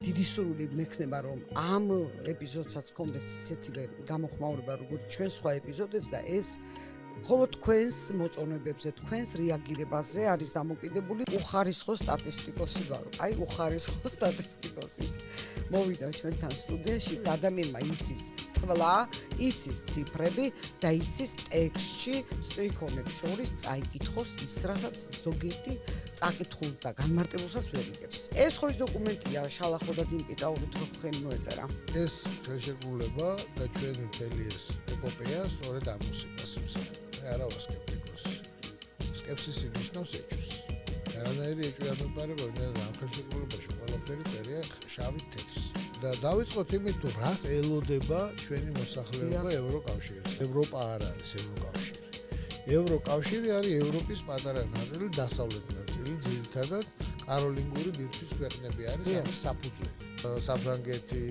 დიდი სურვილი მექნება რომ ამ ეპიზოდსაც გქონდეს ისეთივე გამოხმაურება როგორც ჩვენ სხვა ეპიზოდებს და ეს მხოლოდ თქვენს მოწონებებზე, თქვენს რეაგირებაზე არის დამოკიდებული უხარისხო სტატისტიკოსი ვარო. აი უხარისხო სტატისტიკოსი. მოვიდა ჩვენთან სტუდიაში და ადამიანმა იცის თვლა, იცის ციფრები და იცის ტექსტში სტრიქონებს შორის წაიკითხოს ის, რასაც ზოგიერთი წაკითხულ და განმარტებულსაც ვერ იგებს. ეს ხო ის დოკუმენტია შალახო და დინპიტაურით რო ხელი მოეწერა. ეს ხელშეკრულება და ჩვენი მთელი ეს ეპოპეა სწორედ ამ მუსიკას იმსახურება. არა ვარ სკეპტიკოსი. სკეპსისი ნიშნავს ეჭვს. არანაირი ეჭვი არ მეპარება, რომ ამ ხელშეკრულებაში ყველაფერი წერია შავით თეთრს. და დავიწყოთ იმით, თუ რას ელოდება ჩვენი მოსახლეობა ევროკავშირის. ევროპა არ არის ევროკავშირი. ევროკავშირი არის ევროპის პატარა ნაწილი, დასავლეთ ნაწილი, ძირითადად კაროლინგური ბირთვის ქვეყნები არის ამის საფუძველი. საფრანგეთი,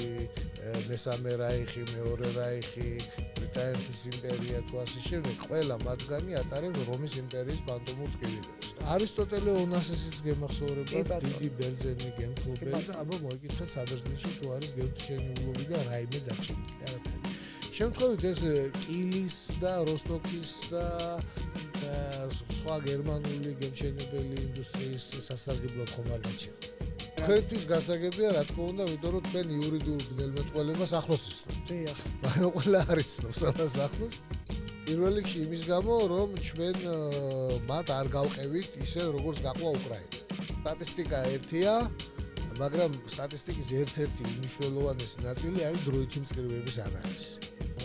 მესამე რაიხი, მეორე რაიხი, ბრიტანეთის იმპერია თუ ასე შემდეგ, ყველა მათგანი ატარებს რომის იმპერიის ბანტომურ ტკივილებს. არისტოტელე ონასისის გემახსოვრება, დიდი ბერძენი გემთმობელი და აბა მოიკითხეთ საბერძნეთში თუ არის გემთმშენებლობი და რაიმე დარჩენილი. არაფერი. შემთხვევით ეს კილის და როსტოკის და სხვა გერმანული გემთმშენებელი ინდუსტრიის სასარგებლოდ ხომ არ გაჩერდა. თქვენთვის გასაგებია რა თქმა უნდა, იმიტომ რომ თქვენ იურიდიულ ბნელმეტყველებას ახლოს ისწავლთ. დიახ. მაგრამ ყველა არ იცნობს ამას ახლოს. პირველ რიგში იმის გამო, რომ ჩვენ მათ არ გავყევით ისე როგორც გაყვა უკრაინა. სტატისტიკა ერთია, მაგრამ სტატისტიკის ერთ-ერთი მნიშვნელოვანესი ნაწილი არის დროითი მწკრივების ანალიზი.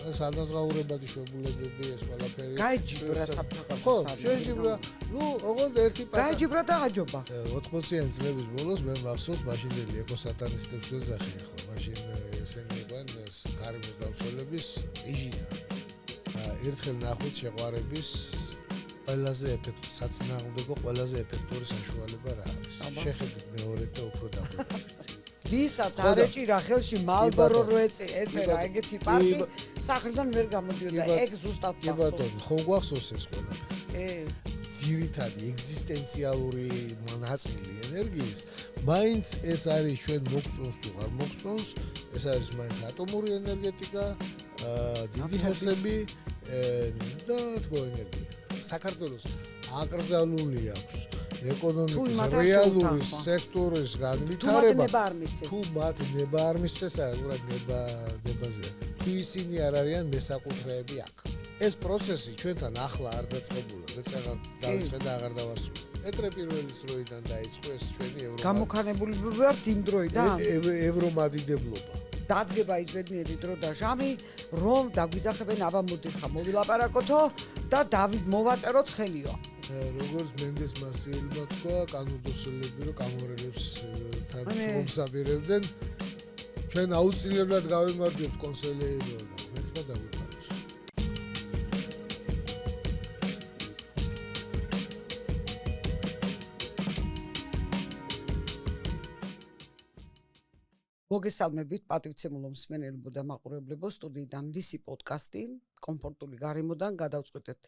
ეს ანაზღაურებადი შვებულებები, ეს ყველაფერი. გაიჯიბრა საფრანგეთს. ხო, შეჯიბრა. ოღონდ ერთი გაიჯიბრა და აჯობა. 80-იანი წლების ბოლოს მე მახსოვს მაშინდელი ეკოსატანისტებს ვეძახი ახლა. მაშინ ესენი იყვნენ ეს გარემოს დამცველების იჟინა. ერთხელ ნახოთ შეყვარების ყველაზე საწინააღმდეგო ყველაზე ეფექტური საშუალება რა არის. შეხედეთ მეორე და უფრო დაგვეპარეთ. ვისაც არ ეჭირა ხელში მალბორო რო ეწერა ეგეთი პარტი სახლიდან ვერ გამოდიოდა. ეგ ზუსტად კი ბატონო, ხო გვახსოვს ეს ყველაფერი. ძირითადი ეგზისტენციალური ნაწილი ენერგიის, მაინც ეს არის ჩვენ მოგწონს თუ არ მოგწონს, ეს არის მაინც ატომური ენერგეტიკა, დიდი ჰესები და თბოენერგია. საქართველოს აკრძალული აქვს ეკონომიკის რეალური სექტორის განვითარება. თუ მათ ნება არ მისცეს, რა ნებაზე. თუ ისინი არ არიან მესაკუთრეები აქ. ეს პროცესი ჩვენთან ახლა არ დაწყებულა, დაიწყე და აღარ დავასრულე. ეკრე პირველი დროიდან დაიწყო ეს ჩვენი გამოქანებული ვართ იმ დროიდან. ევრომადიდებლობა. დადგება ის ბედნიერი დრო და ჟამი, რომ დაგვიძახებენ აბა მოდიხა მოვილაპარაკოთო და დავით მოვაწეროთ ხელიო. როგორც მენდეს მასიელმა თქვა, კანონდოსელები რომ კამორელებს თან მომსაბირებდნენ, ჩვენ აუცილებლად გავიმარჯვებთ კონსელიერო და მეთქვა დავიფაროს. მოგესალმებით პატივცემულო მსმენელებო და მაყურებლებო, სტუდიიდან ლისი პოდკასტი კომფორტული გარემოდან გადავწყვეტეთ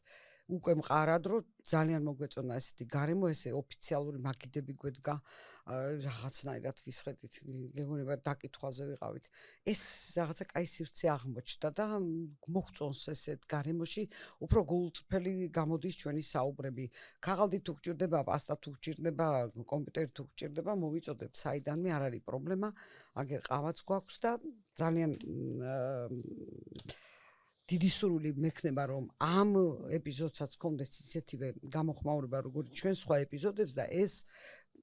უკვე მყარად, რომ ძალიან მოგვეწონა ესეთი გარემო, ესე ოფიციალური მაგიდები გვედგა რაღაცნაირად ვისხედით, გეგონება დაკითხვაზე ვიყავით. ეს რაღაცა კაი სივრცე აღმოჩნდა და მოგწონს ესეთ გარემოში უფრო გულწრფელი გამოდის ჩვენი საუბრები. ქაღალდი თუ გჭირდება, პასტა თუ გჭირდება, კომპიუტერი თუ გჭირდება, მოვიწოდებ საიდანვე, არ არის პრობლემა. აგერ ყავაც გვაქვს და ძალიან დიდი სურვილი მექნება რომ ამ ეპიზოდსაც გქონდეს ისეთივე გამოხმაურება როგორც ჩვენ სხვა ეპიზოდებს და ეს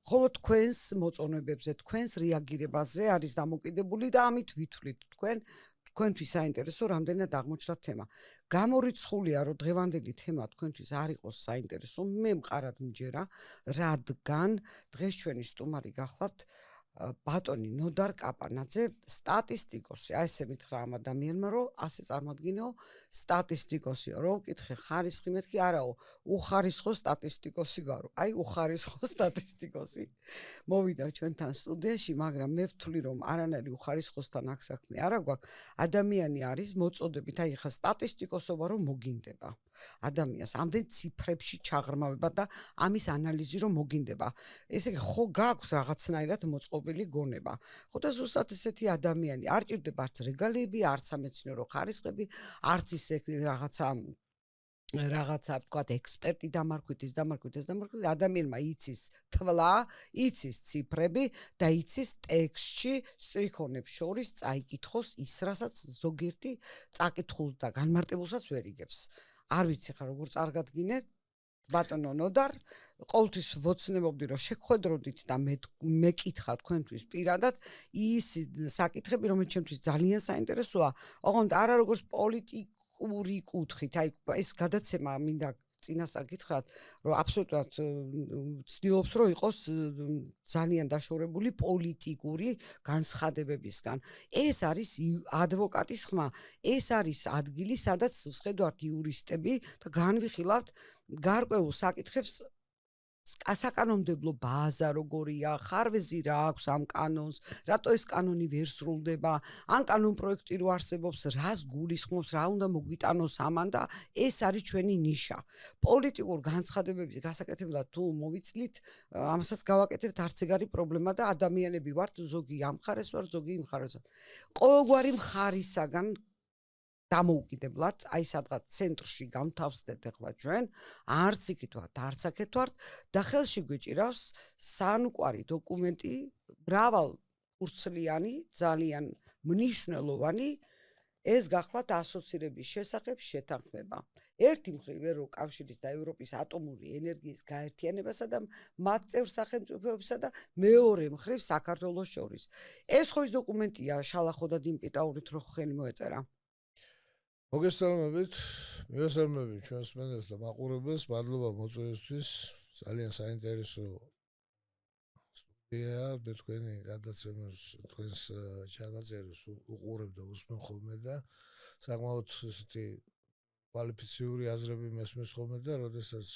მხოლოდ თქვენს მოწონებებზე, თქვენს რეაგირებაზე არის დამოკიდებული და ამით ვითვლით თქვენთვის საინტერესო რამდენად აღმოჩნდა თემა. გამორიცხულია რომ დღევანდელი თემა თქვენთვის არ იყოს საინტერესო, მე მყარად მჯერა, რადგან დღეს ჩვენი სტუმარი გახლავთ ბატონი ნოდარ კაპანაძე, სტატისტიკოსი. აი ესე მითხრა ამ ადამიანმა, რომ ასე წარმოგიდგენო, სტატისტიკოსიო, რომ ვკითხე ხარისხი მეთქი, არაო, უხარისხო სტატისტიკოსი ვარო. აი უხარისხო სტატისტიკოსი. მოვიდა ჩვენთან სტუდიაში, მაგრამ მე ვთვლი, რომ არანაირი უხარისხოსთან აქ საქმე არა გვაქვს. ადამიანი არის მოწოდებით, აი ხა სტატისტიკოსობა რომ მოგინდება. ადამიანს ამდენ ციფრებში ჩაღრმავება და ამის ანალიზი რომ მოგინდება. ესე იგი ხო გაქვს რაღაცნაირად მოწყობილება ცნობილი გონება. ხო და ზუსტად ესეთი ადამიანი არ ჭირდება არც რეგალიები, არც სამეცნიერო ხარისხები, არც ისე რაღაცა ვთქვათ ექსპერტი დამარხვით ადამიანმა იცის თვლა, იცის ციფრები და იცის ტექსტში სტრიქონებს შორის წაიკითხოს ის, რასაც ზოგიერთი წაკითხულს და განმარტებულსაც ვერ იგებს. არ ვიცი ხა როგორ წარგადგინეთ ბატონო ნოდარ, ყოველთვის ვოცნებობდი რომ შეგხვედროდით და მე კითხა თქვენთვის პირადად ის საკითხები, რომელიც ჩემთვის ძალიან საინტერესოა, ოღონდ არა როგორც პოლიტიკური კუთხით, აი ეს გადაცემა მინდა წინასწარ გითხრათ, რომ აბსოლუტურად ცდილობს რომ იყოს ძალიან დაშორებული პოლიტიკური განცხადებებისგან. ეს არის ადვოკატის ხმა, ეს არის ადგილი, სადაც ვხედავთ იურისტები და განვიხილავთ გარკვეულ საკითხებს საკანონმდებლო ბაზა როგორია, ხარვეზი რა აქვს ამ კანონს, რატო ეს კანონი ვერ სრულდება, ან კანონ პროექტი რო არსებობს, რას გულისხმობს, რა უნდა მოგვიტანოს ამან და ეს არის ჩვენი ნიშა. პოლიტიკურ განცხადებების გასაკეთებლად თუ მოვიცლით, ამასაც გავაკეთებთ არც ეგ არის პრობლემა და ადამიანები ვართ, ზოგი ამ მხარეს ვარ, ზოგი იმ მხარეს ვარ. ყოველგვარი მხარისაგან დამოუკიდებლად, აი სადღაც ცენტრში გამთავსდეთ ახლა ჩვენ, არც იქით ვართ, არც აქეთ ვართ და ხელში გვიჭირავს სანუკვარი დოკუმენტი, მრავალფურცლიანი, ძალიან მნიშვნელოვანი, ეს გახლავთ ასოცირების შესახებ შეთანხმება. ერთი მხრივ ევროკავშირის და ევროპის ატომური ენერგიის გაერთიანებასა და მათ წევრ სახელმწიფოებსა და მეორე მხრივ საქართველოს შორის. ეს ხო ის დოკუმენტია, შალახო და დიმპიტაურით რო ხელი მოეწერა. მოგესალმებით, მივესალმებით ჩვენს მენელს და მაყურებელს, მადლობა მოწვევისთვის, ძალიან საინტერესო სტუდია, მე თქვენი გადაცემას, თქვენს ჩანაწერებს უყურებ და უსმენ ხოლმე და საკმაოდ ესეთი კვალიფიციური აზრები მესმის ხოლმე და როდესაც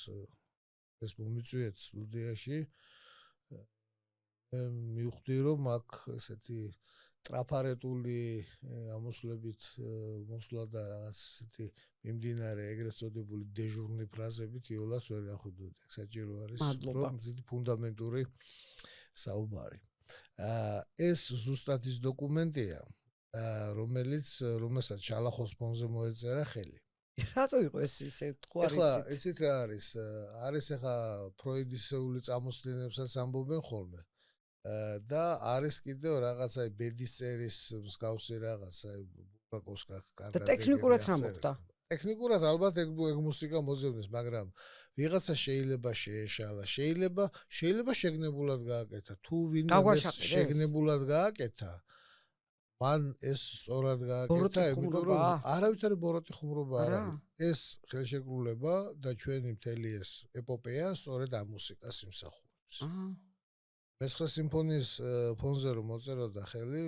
ეს მომიწვიეთ სტუდიაში, მივხვდი რომ აქ ესეთი ტრაფარეტული ამოსვლებით მოსვლა და რაღაც ესეთი მიმდინარე ეგრეთ წოდებული დეჟურნი ფრაზებით იოლას ვერ გახვიდოდი. საჭირო არის რომ ძილი ფუნდამენტური საუბარი. ეს ზუსტად ის დოკუმენტია, რომელსაც შალახოს ფონზე მოეწერა ხელი. რატო იყო ეს ისე თქვა არ იცით? ეხლა იცით რა არის ეხლა ფროიდისეული წამოსვლებსაც ამბობენ ხოლმე. და არის კიდევ რაღაცა ბედის წერის მსგავსი რაღაცა ბულგაკოვსკა კარგად. და ტექნიკურად რა მოხდა? ტექნიკურად ალბათ ეგ მუსიკა მოძებნეს, მაგრამ ვიღაცა შეიძლება შეეშალა, შეიძლება შეგნებულად გააკეთა. თუ ვინმე შეგნებულად გააკეთა, მან ეს სწორად გააკეთა, იმიტომ რომ არავითარი ბოროტი ხუმრობა არ არის. ეს ხელშეკრულება და ჩვენი მთელი ეს ეპოპეა სწორედ ამ მუსიკას იმსახურებს. მეცხრე სიმფონიის ფონზე რომ მოწეროდა ხელი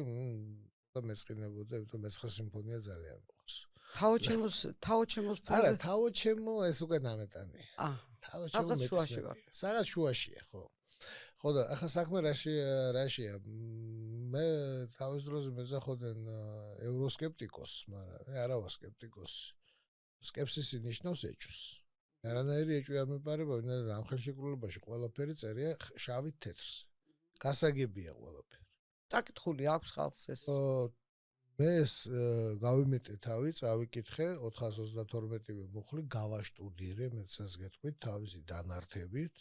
და მეწყინებოდა, იმიტომ მეცხრე სიმფონია ძალიან მოყავს. თავოჩემოს ფონზე? არა, თავოჩემო ეს უკვე ნამეტანია. თავოჩემო შუაში ვარ. რაღაც შუაშია, ხო. ხო და ახლა საქმე რაშია? მე თავის დროზე მეძახოდნენ ევროსკეპტიკოსს, მაგრამ მე არა ვარ სკეპტიკოსი. სკეპსისი ნიშნავს ეჭვს. არანაირი ეჭვი არ მეპარება, ვინაიდან ამ ხელშეკრულებაში ყველაფერი წერია შავით თეთრზე. გასაგებია ყველაფერი. წაკითხული აქვს ხალხს ეს. მე გავიმეტე თავი, წავიკითხე 432-ვე მუხლი, გავაშტუდირე, მეცას გეტყვით თავისი დანართებით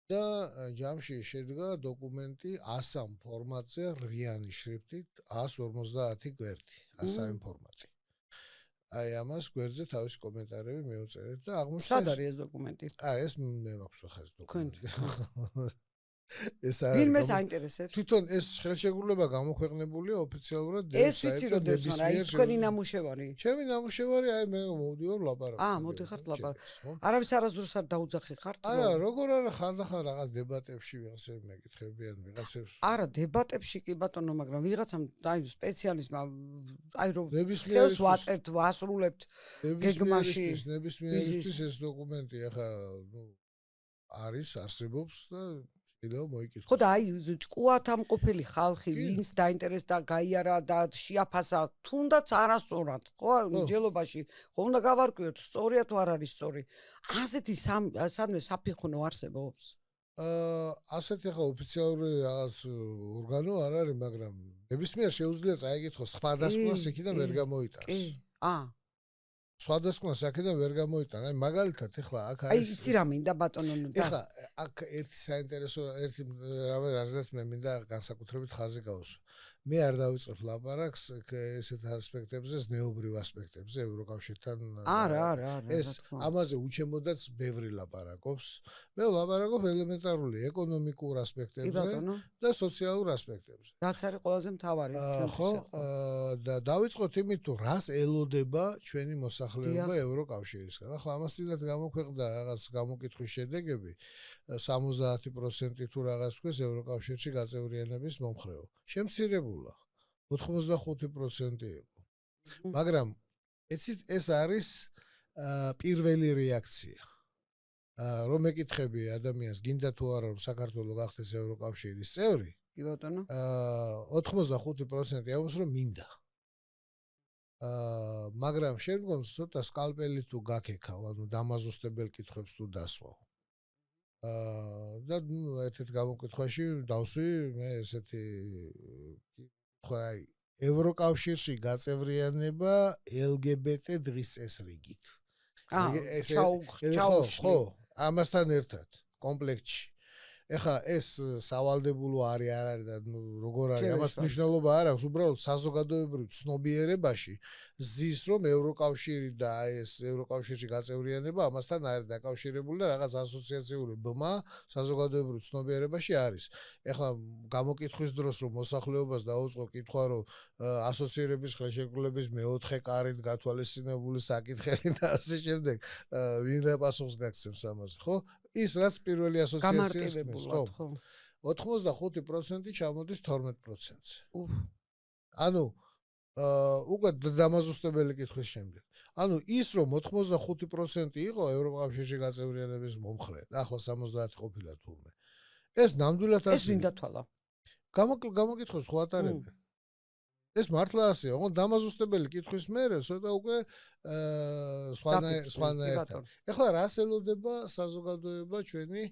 და ჯამში შედგა დოკუმენტი A3 ფორმატზე რვიანი შრიფტით 150 გვერდი, A3 ფორმატი. აი ამას გვერდზე თავის კომენტარები მივწერეთ და აღმოჩნდა სად არის ეს დოკუმენტი? ეს მე მაქვს ახლა ეს დოკუმენტი. ვინმე საინტერესებს? თვითონ ეს ხელშეკრულება გამოქვეყნებულია ოფიციალურად ეს ვიცი რომ დებს, მაგრამ ის თქვენი ნამუშევარი. ჩემი ნამუშევარი, აი მე მოვდივარ ლაპარაკობ. მოდიხართ ლაპარაკ. არავის არასდროს არ დაუძახი ხართ? არა, როგორ არა, ხანდახან რაღაც დებატებში ვიღაცები მეკითხებიან ვიღაცებს. არა, დებატებში კი ბატონო, მაგრამ ვიღაცამ აი სპეციალისტმა აი რომ ნებისმიერ ხელს ვაწერთ, ვასრულებთ გეგმაში. ნებისმიერისთვის ეს დოკუმენტი ახლა არის, არსებობს და კიდევ მოიკითხო. ხო და აი ჭკუათ ამყოფილი ხალხი, ვინც დაინტერესდა, გაიარა და შეაფასა, თუნდაც არასწორად, ხო, მჯელობაში, ხო უნდა გავარკვიოთ, სწორია თუ არ არის სწორი. ასეთი სადმე საფიხვნო არსებობს. ასეთი ხა ოფიციალური რაღაც ორგანო არ არის, მაგრამ ნებისმიერ შეუძლია წაიკითხოს სხვადასხვას იქიდან ვერ გამოიტანს. სხვადასხვას აქედან ვერ გამოიტან. აი მაგალითად ეხლა აქ არის. აი იცი რა მინდა ბატონო ნუ და. ეხლა აქ ერთი საინტერესო ერთი რამე მე მინდა განსაკუთრებით ხაზი გავუსვა. მე არ დავიწყებ ლაპარაკს ესეთ ასპექტებზე, ზნეობრივ ასპექტებზე ევროკავშირთან. არა. ეს ამაზე უჩემოდაც ბევრი ლაპარაკობს. მე ლაპარაკობ ელემენტარული ეკონომიკურ ასპექტებზე და სოციალურ ასპექტებზე. რაც არის ყველაზე მთავარი. ხო, და დავიწყოთ იმით, თუ რას ელოდება ჩვენი მოსახლეობა ევროკავშირისგან. ახლა ამასთანაც გამოქვეყნდა რაღაც გამოკითხვის შედეგები 70% თუ რაღაც თქვეს ევროკავშირში გაწევრიანების მომხრეო. შემცირებულა 85% იყო. მაგრამ ეს არის პირველი რეაქცია. რომ ეკითხები ადამიანს, გინდა თუ არა რომ საქართველოს გახდეს ევროკავშირის წევრი? კი ბატონო. 85% ამბობს რომ მინდა. მაგრამ შემდგომს ცოტა სკალპელი თუ გაქექავ, ანუ დამაზუსტებელ კითხვებს თუ დასვავ. და ერთ-ერთ გამოკითხვაში დავსვი მე ესეთი კითხვა ევროკავშირში გაწევრიანება LGBT დღის წესრიგით. ხო, ამასთან ერთად კომპლექტში. ეხლა ეს სავალდებულო არის არ არის და როგორ არის ამას მნიშვნელობა არ აქვს უბრალოდ საზოგადოებრივ ცნობიერებაში ზის რომ ევროკავშირი და ეს ევროკავშირში გაწევრიანება ამასთან არის დაკავშირებული და რაღაც ასოციაციური ბმა საზოგადოებრივ ცნობიერებაში არის. ეხლა გამოკითხვის დროს რომ მოსახლეობას დაუწყო კითხვა რომ ასოცირების ხელშეკრულების მეოთხე კარით გათვალისწინებული საკითხები და ასე შემდეგ ვინ რა პასუხს გაგცემს ამაზე ხო? ის რაც პირველი ასოციაციას ხო 85% ჩამოდის 12%-ზე. ანუ უკვე დამაზუსტებელი კითხვის შემდეგ. ანუ ის რომ 85% იყო ევროკავშირში გაწევრიანების მომხრე, ახლა 70 ყოფილა თურმე. ეს ნამდვილად ასე. ეს ვინ დათვალა? გამოკითხოს ხო ატარებენ. ეს მართლა ასეა, ოღონდ დამაზუსტებელი კითხვის მერე ცოტა უკვე სხვანაირად. ეხლა რას ელოდება საზოგადოება ჩვენი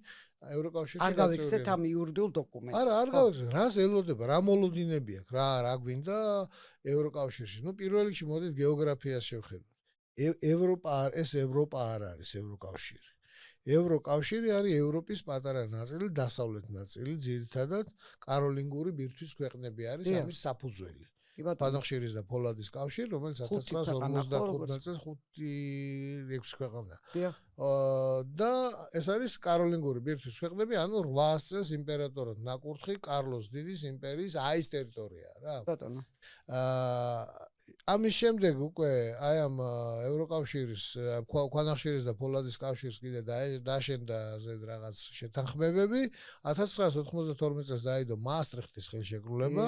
ევროკავშირში არ გავიქცეთ ამ იურიდიულ დოკუმენტს. არა, არ გავიქცეთ, რას ელოდება, რა მოლოდინები აქვს, რა გვინდა ევროკავშირში. ნუ პირველ რიგში მოდით გეოგრაფიას შევხედოთ. ეს ევროპა არ არის ევროკავშირი. ევროკავშირი არის ევროპის პატარა ნაწილი, დასავლეთ ნაწილი, ძირითადად კაროლინგური ბირთვის ქვეყნები არის ამის საფუძველი. ბანახშირის და ფოლადის კავშირი, რომელიც 1955 წელს 5-6 ქვეყანაა. და ეს არის კაროლინგური ბირთვის ქვეყნები, ანუ 800 წელს იმპერატორად ნაკურთხი კარლოს დიდის იმპერიის აის ტერიტორია რა. ბატონო. ამის შემდეგ უკვე აი ამ ევროკავშირის ქვანახშირის და ფოლადის კავშირს კიდე დაშენდა რაღაც შეთანხმებები 1992 წელს დაიდო მაასტრიხტის ხელშეკრულება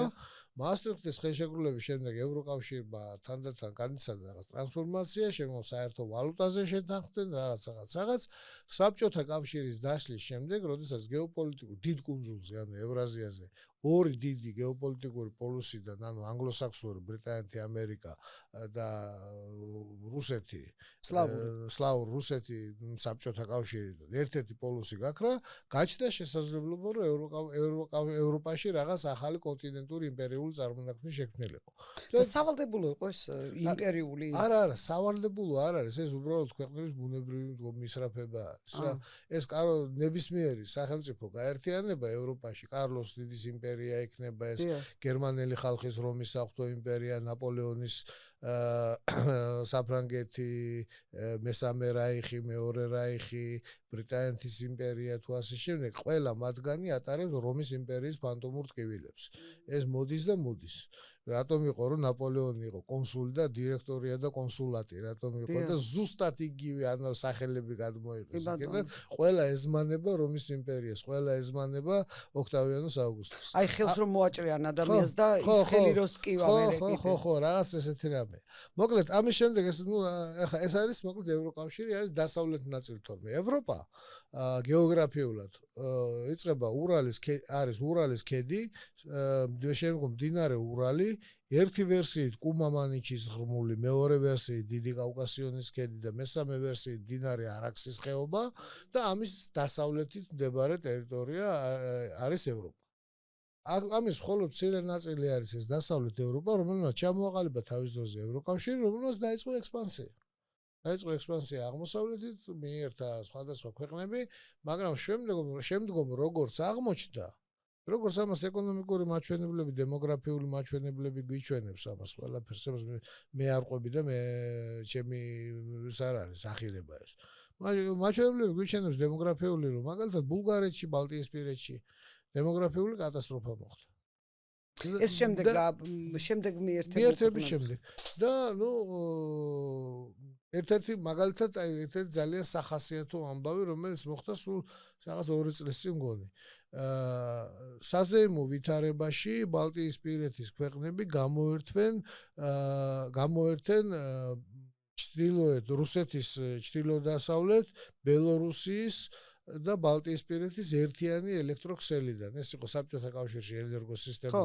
მაასტრიხტის ხელშეკრულების შემდეგ ევროკავშირმა თანდათან განიცადა რაღაც ტრანსფორმაცია, შემდგომ საერთო ვალუტაზე შეთანხმდნენ რაღაც საბჭოთა კავშირის დაშლის შემდეგ, როდესაც გეოპოლიტიკურ დიდ კუნძულზე, ანუ ევრაზიაზე ორი დიდი გეოპოლიტიკური პოლუსიდან, ანუ ანგლოსაქსონური ბრიტანეთი, ამერიკა და რუსეთი, სლავურ რუსეთი, საბჭოთა კავშირიდან ერთ-ერთი პოლუსი გაქრა, გაჩნდა შესაძლებლობა, რომ ევროპაში რაღაც ახალი კონტინენტური იმპერიული წარმონაქმნი შექმნილიყო. და სავალდებულო იყო ეს იმპერიული? არა, სავალდებულო არ არის, ეს უბრალოდ ქვეყნების ბუნებრივი მისრაფება არის რა. ეს ნებისმიერი სახელმწიფო გაერთიანება ევროპაში, კარლოს დიდის იმპერია იქნება ეს გერმანელი ხალხის რომის საღვთო იმპერია, ნაპოლეონის საფრანგეთი, მესამე რაიხი, მეორე რაიხი, ბრიტანეთის იმპერია თუ ასე შემდეგ, ყველა მათგანი ატარებს რომის იმპერიის ფანტომურ ტკივილებს. ეს მოდის და მოდის. რატომ იყო რომ ნაპოლეონი იყო კონსული და დირექტორია და კონსულატი, რატომ იყო და ზუსტად იგივე ანუ სახელები გადმოიღეს. იქიდან ყველა ეზმანება რომის იმპერიას, ყველა ეზმანება ოქტავიანოს აუგუსტუსს. აი ხელს რომ მოაჭრიან ადამიანს და ის ხელი როს ტკივა მერე. ხო, რაღაც ესეთი რამე. მესამეა. მოკლედ ამის შემდეგ ეხლა ეს არის მოკლედ ევროკავშირი არის დასავლეთ ნაწილი თორმე. ევროპა გეოგრაფიულად იწყება არის ურალის ქედი, შემდგომ მდინარე ურალი, ერთი ვერსიით კუმამანიჩის ღრმული, მეორე ვერსიით დიდი კავკასიონის ქედი და მესამე ვერსიით მდინარე არაქსის ხეობა და ამის დასავლეთით მდებარე ტერიტორია არის ევროპა. ამის მხოლოდ მცირე ნაწილი არის ეს დასავლეთ ევროპა, რომელმაც ჩამოაყალიბა თავის დროზე ევროკავშირი, რომელმაც დაიწყო ექსპანსია. დაიწყო ექსპანსია აღმოსავლეთით, მიერთა სხვადასხვა ქვეყნები, მაგრამ შემდგომ როგორც აღმოჩნდა, როგორც ამას ეკონომიკური მაჩვენებლები, დემოგრაფიული მაჩვენებლები გვიჩვენებს ამას ყველაფერს, მე არ ყვები და ჩემი ის არ არის ახირება ეს. მაჩვენებლები გვიჩვენებს დემოგრაფიული, რომ მაგალითად ბულგარეთში, ბალტიისპირეთში დემოგრაფიული კატასტროფა მოხდა. ეს შემდეგ მიერთების შემდეგ. და ერთ-ერთი მაგალითად ერთ-ერთი ძალიან სახასიათო ამბავი, რომელიც მოხდა სულ რაღაც 2 წლის წინ მგონი. საზეიმო ვითარებაში ბალტიისპირეთის ქვეყნები გამოერთენ ჩრდილოეთ რუსეთის ჩრდილო-დასავლეთ, ბელორუსიის და ბალტიისპირეთის ერთიანი ელექტროქსელიდან. ეს იყო საბჭოთა კავშირში ენერგოსისტემა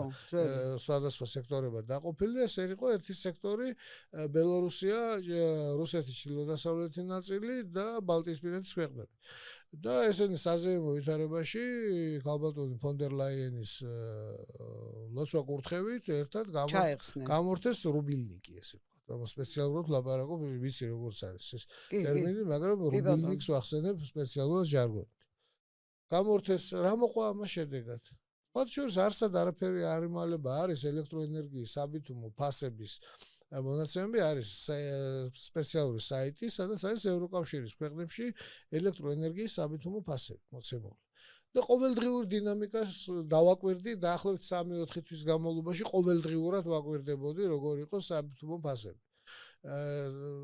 სხვადასხვა სექტორებად დაყოფილი და ეს იყო ერთი სექტორი ბელორუსია, რუსეთის ჩრდილო-დასავლეთი ნაწილი და ბალტიისპირეთის ქვეყნები. და ესენი საზეიმო ვითარებაში ქალბატონი ფონ დერ ლაიენის ლოცვა კურთხევით ერთად გამორთეს რუბილნიკი ესე ვთქვათ. სპეციალურად ლაპარაკობ, ვიცი როგორც არის ეს ტერმინი, მაგრამ რუბილნიკს ვახსენებ სპეციალურად ჟარგონით. გამორთეს, რა მოყვა ამას შედეგად? მათ შორის არსად არაფერი არ იმალება, არის ელექტროენერგიის საბითუმო ფასების მონაცემები, არის სპეციალური საიტი, სადაც არის ევროკავშირის ქვეყნებში ელექტროენერგიის საბითუმო ფასები მოცემული. და ყოველდღიურ დინამიკას დავაკვირდი დაახლოებით 3-4 თვის განმავლობაში ყოველდღიურად ვაკვირდებოდი როგორ იყო საბითუმო ფასები.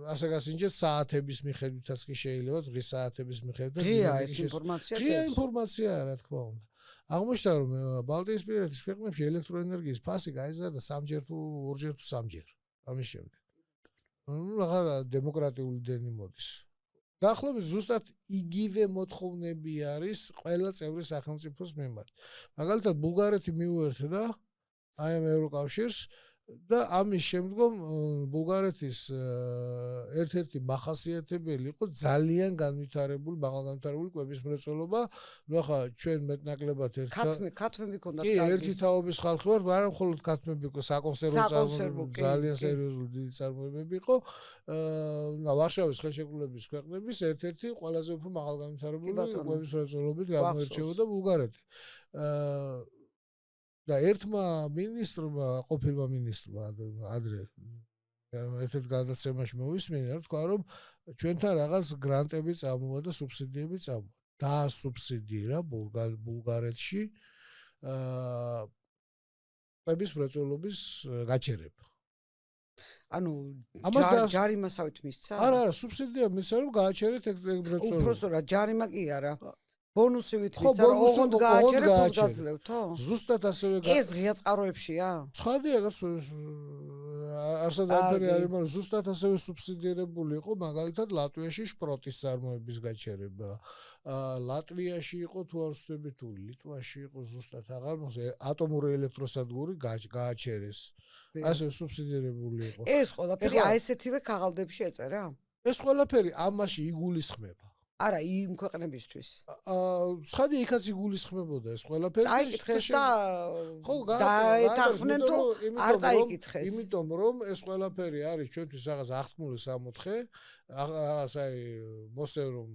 ასე გასინჯეთ საათების მიხედვითაც კი შეიძლება დღის საათების მიხედვითაც ღია ინფორმაციაა რა თქმა უნდა. აღმოჩნდა რომ ბალტიისპირეთის ქვეყნებში ელექტროენერგიის ფასი გაიზარდა 3-ჯერ თუ 2-ჯერ თუ 3-ჯერ. ამის შემდეგ. რაღაცა დემოკრატიული დენი მოდის. დაახლოებით ზუსტად იგივე მოთხოვნები არის ყველა წევრი სახელმწიფოს მიმართ. მაგალითად ბულგარეთი მიუერთდა აი ამ ევროკავშირს და ამის შემდგომ ბულგარეთის ერთ-ერთი მახასიათებელი იყო ძალიან მაღალგანვითარებული კვების მრეწველობა. ნუ ახლა ჩვენ მეტნაკლებად ქათმები ქონდათ. კი, ერთი თაობის ხალხი ვარ, არა მხოლოდ ქათმები იყო, საკონსერვო წარმოებები, ძალიან სერიოზული დიდი წარმოებები იყო. ვარშავის ხელშეკრულების ქვეყნების ერთ-ერთი ყველაზე უფრო მაღალგანვითარებული კვების მრეწველობით გამოირჩეოდა ბულგარეთი. და ერთმა მინისტრმა, ყოფილმა მინისტრმა ადრე ერთ-ერთ გადაცემაში მოვისმინა, თქვა რომ ჩვენთან რაღაც გრანტები წამოვა და სუბსიდიები წამოვა. დაასუბსიდირა ბულგარეთში კვების მრეწველობის გაჩერება. ანუ ჯარიმასავით მისცა? არა, სუბსიდია მისცა რომ გააჩერეთ ეგ მრეწველობა. უბრალოდ ჯარიმა კი არა. ბონუსივით მისცა რომ ოღონდ გააჩერეთ თავს გაძლევთო? ზუსტად ასევე ეს ღია წყაროებშია? ცხადია არსად არაფერი არ იმან ზუსტად ასევე სუბსიდირებული იყო მაგალითად ლატვიაში შპროტის წარმოების გაჩერება. ლატვიაში იყო თუ არ ვსწრები თუ ლიტვაში იყო ზუსტად აღარ მოხდა ატომური ელექტროსადგური გააჩერეს. ასე სუბსიდირებული იყო. ეს ყველაფერი აი ესეთივე ქაღალდებში ეწერა? ეს ყველაფერი ამაში იგულისხმება. არა, იმ ქვეყნებისთვის. ცხადია, იქაც იგულისხმებოდა ეს ყველაფერი. წაიკითხეს და დაეთანხმნენ თუ არ წაიკითხეს. იმიტომ რომ ეს ყველაფერი არის ჩვენთვის რაღაც აღთქმული სამოთხე, რაღაც აი მოსევ რომ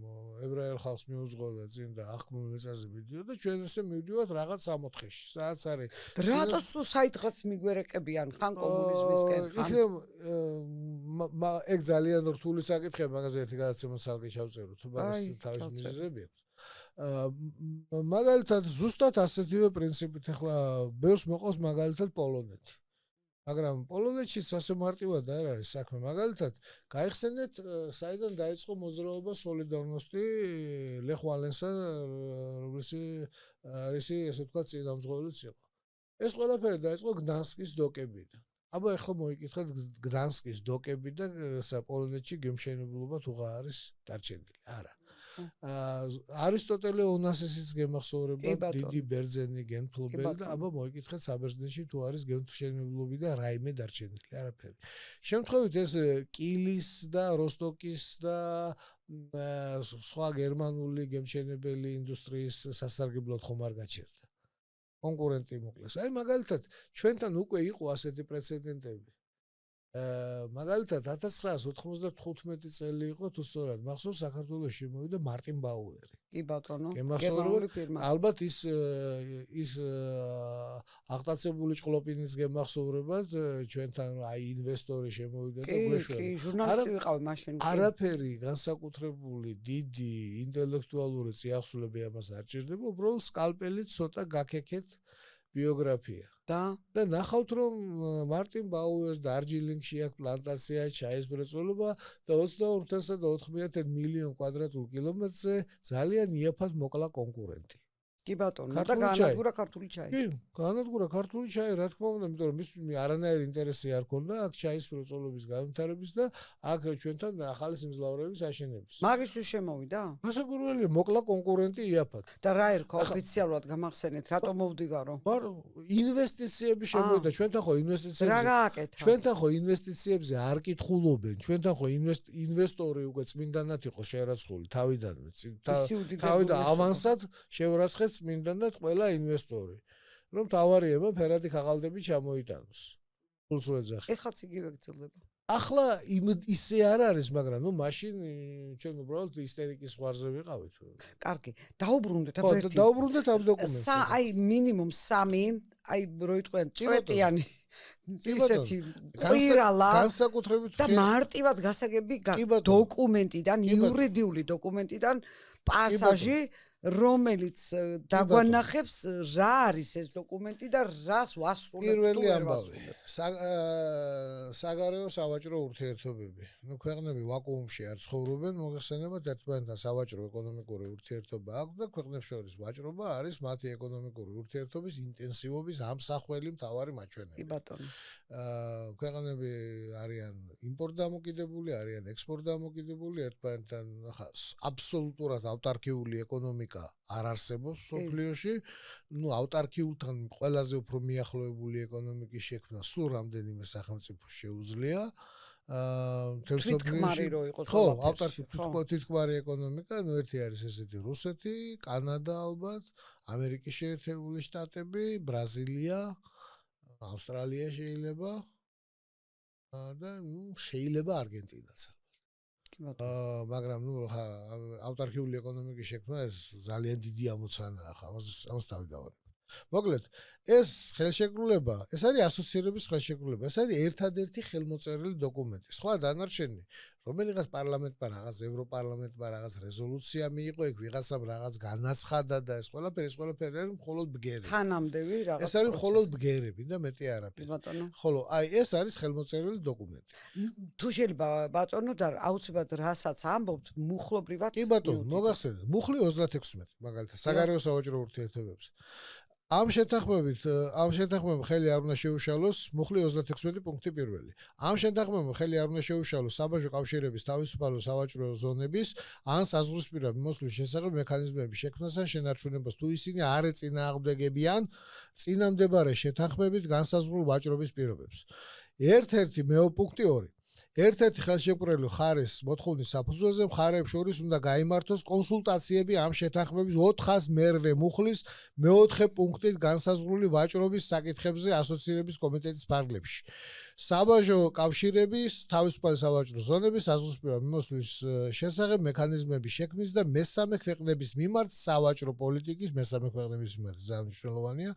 ებრაელ ხალხს მიუძღოდა წინ და აღთქმული მიწაზე მიდიოდა, ჩვენ ესე მივდივართ რაღაც სამოთხეში. სადაც არის რატო საიდღაც მიგვერეკებიან ხან კომუნიზმისკენ ხან ეგ ძალიან რთული საკითხია, მაგაზე ერთი გადაცემა ცალკე ჩავწერო, თუ მაგას თავის მიზეზები აქვს. მაგალითად ზუსტად ასეთივე პრინციპით ახლა ბევრს მოყავს მაგალითად პოლონეთი. მაგრამ პოლონეთშიც ასე მარტივად არ არის საქმე. მაგალითად, გაიხსენეთ, საიდან დაიწყო მოძრაობა სოლიდარნოსტი ლეხ ვალენსა, რომელიც ესე ვთქვათ, წინამძღოლიც იყო. ეს ყველაფერი დაიწყო გდანსკის დოკებიდან. აბა ეხლა მოიკითხეთ გდანსკის დოკები და პოლონეთში გემშენებლობა თუ არის დარჩენილი. არა. არისტოტელე ონასისის გემახსოვრება, დიდი ბერძენი გემთმლობელი და აბა მოიკითხეთ საბერძნეთში თუ არის გემთმშენებლობი და რაიმე დარჩენილი, არაფერი. შემთხვევით ეს კილის და როსტოკის და სხვა გერმანული გემშენებელი ინდუსტრიის სასარგებლოდ ხომ არ გაჩერდა. კონკურენტი მოკლეს. აი მაგალითად ჩვენთან უკვე იყო ასეთი პრეცედენტები. მაგალითად 1995 წელი იყო თუ სწორად მახსოვს საქართველოში მოვიდა მარტინ ბაუერი. კი ბატონო, გერმანული ფირმა. ალბათ ის აღტაცებული ჭყლოპინის გემახსოვრებად ჩვენთან აი ინვესტორი შემოვიდა და გვეშველა. კი, ჟურნალისტი ვიყავი მაშინ. არაფერი განსაკუთრებული დიდი ინტელექტუალური წიაღსულები ამას არ ჭირდება, უბრალოდ სკალპელით ცოტა გაქექეთ ბიოგრაფია. და ნახავთ რომ მარტინ ბაუერს დარჯილინგში აქვს პლანტაცია ჩაის მრეწველობა და 22.4 მილიონ კვადრატულ კილომეტრზე ძალიან იაფად მოკლა კონკურენტი. კი ბატონო, და განადგურა ქართული ჩაი. კი, განადგურა ქართული ჩაი, რა თქმა უნდა, იმიტომ რომ მის არანაირი ინტერესი არ ქონდა აქ ჩაის მრეწველობის განვითარების და აქ ჩვენთან ახალი სიმძლავრეების აშენების. მაგისთვის შემოვიდა? გასაგურველია, მოკლა კონკურენტი იაფად. და რა ერქვა ოფიციალურად გამახსენეთ, რატომ მოვდივარო? ინვესტიციები შემოვიდა, ჩვენთან ხო ინვესტიციებზე. რა გააკეთა? ჩვენთან ხო ინვესტიციებზე არ კითხულობენ, ჩვენთან ხო ინვესტორი უკვე წმინდანად იყო შერაცხული თავიდანვე. თავიდან ავანსად შევრაცხეთ წმინდანად ყველა ინვესტორი. რომ თავარიებმა ფერადი ქაღალდები ჩამოიტანოს. ფულს ვეძახი. ეხლაც იგივე გრძელდება. ახლა ისე არ არის, მაგრამ ნუ მაშინ ჩვენ უბრალოდ ისტერიკის ზღვარზე ვიყავით. კარგი, დაუბრუნდეთ აბა ერთი. დაუბრუნდეთ ამ დოკუმენტს. აი მინიმუმ 3, აი რო იტყვენ წვეტიანი ისეთი ყვირალა განსაკუთრებით და მარტივად გასაგები დოკუმენტიდან, იურიდიული დოკუმენტიდან პასაჟი რომელიც დაგვანახებს რა არის ეს დოკუმენტი და რას ვასრულებ. პირველი ამბავი. საგარეო სავაჭრო ურთიერთობები. ნუ ქვეყნები ვაკუუმში არ ცხოვრობენ, მოგეხსენებათ ერთმანეთთან სავაჭრო ეკონომიკური ურთიერთობა აქვს და ქვეყნებს შორის ვაჭრობა არის მათი ეკონომიკური ურთიერთობის ინტენსივობის ამსახველი მთავარი მაჩვენებელი. კი ბატონო. ქვეყნები არიან იმპორტ დამოკიდებული, არიან ექსპორტ დამოკიდებული, ერთმანეთთან აბსოლუტურად ავტარკიული ეკონომიკა არ არსებობს სოფლიოში. ნუ ავტარკიულთან ყველაზე უფრო მიახლოებული ეკონომიკის შექმნა სულ რამდენიმე სახელმწიფოს შეუძლია. თვითქმარი რო იყოს ხო, თვითქმარი ეკონომიკა, ნუ ერთი არის ესეთი რუსეთი, კანადა ალბათ, ამერიკის შეერთებული შტატები, ბრაზილია, ავსტრალია შეიძლება და ნუ შეიძლება არგენტინაც. მაგრამ ნუ ავტარკიული ეკონომიკის შექმნა ეს ძალიან დიდი ამოცანაა ხა ამას თავი დავარებ. მოკლედ ეს ხელშეკრულება, ეს არის ასოცირების ხელშეკრულება, ეს არის ერთადერთი ხელმოწერილი დოკუმენტი. სხვა დანარჩენი რომელიღაც პარლამენტმა რაღაც ევროპარლამენტმა რაღაც რეზოლუცია მიიღო, ეგ ვიღაცამ რაღაც განაცხადა და ეს ყველაფერი არის მხოლოდ ბგერები. თანამდევი რაღაც. ეს არის მხოლოდ ბგერები და მეტი არაფერი. ბატონო. ხოლო აი ეს არის ხელმოწერილი დოკუმენტი. თუ შეიძლება ბატონო და აუცილებლად რასაც ამბობთ, მუხლობრივად. კი ბატონო, მოგახსენეთ, მუხლი 36 მაგალითად საგარეო სავაჭრო ურთიერთობებს. ამ შეთანხმებით ხელი არ უნდა შეუშალოს მუხლი 36 პუნქტი პირველი. ამ შეთანხმებით ხელი არ უნდა შეუშალოს საბაჟო კავშირების თავისუფალო სავაჭრო ზონების ან საზღვრისპირა მიმოსვლის შესახებ მექანიზმების შექმნას ან შენარჩუნებას თუ ისინი არ ეწინააღმდეგებიან წინამდებარე შეთანხმებით განსაზღვრულ ვაჭრობის პირობებს. ერთ-ერთი პუნქტი 2 ერთ-ერთი ხელშეკრულებული ხარის მოთხოვნის საფუძველზე მხარეებს შორის უნდა გაიმართოს კონსულტაციები ამ შეთანხმების 400 მუხლის მეოთხე პუნქტით განსაზღვრული ვაჭრობის საკითხებზე ასოცირების კომიტეტის ფარგლებში. საბაჟო კავშირების თავისუფალი სავაჭრო ზონების საზღვრისპირა მიმოსვლის შესახებ მექანიზმების შექმნის და მესამე ქვეყნების მიმართ სავაჭრო პოლიტიკის მესამე ქვეყნების მიმართ ძალიან მნიშვნელოვანია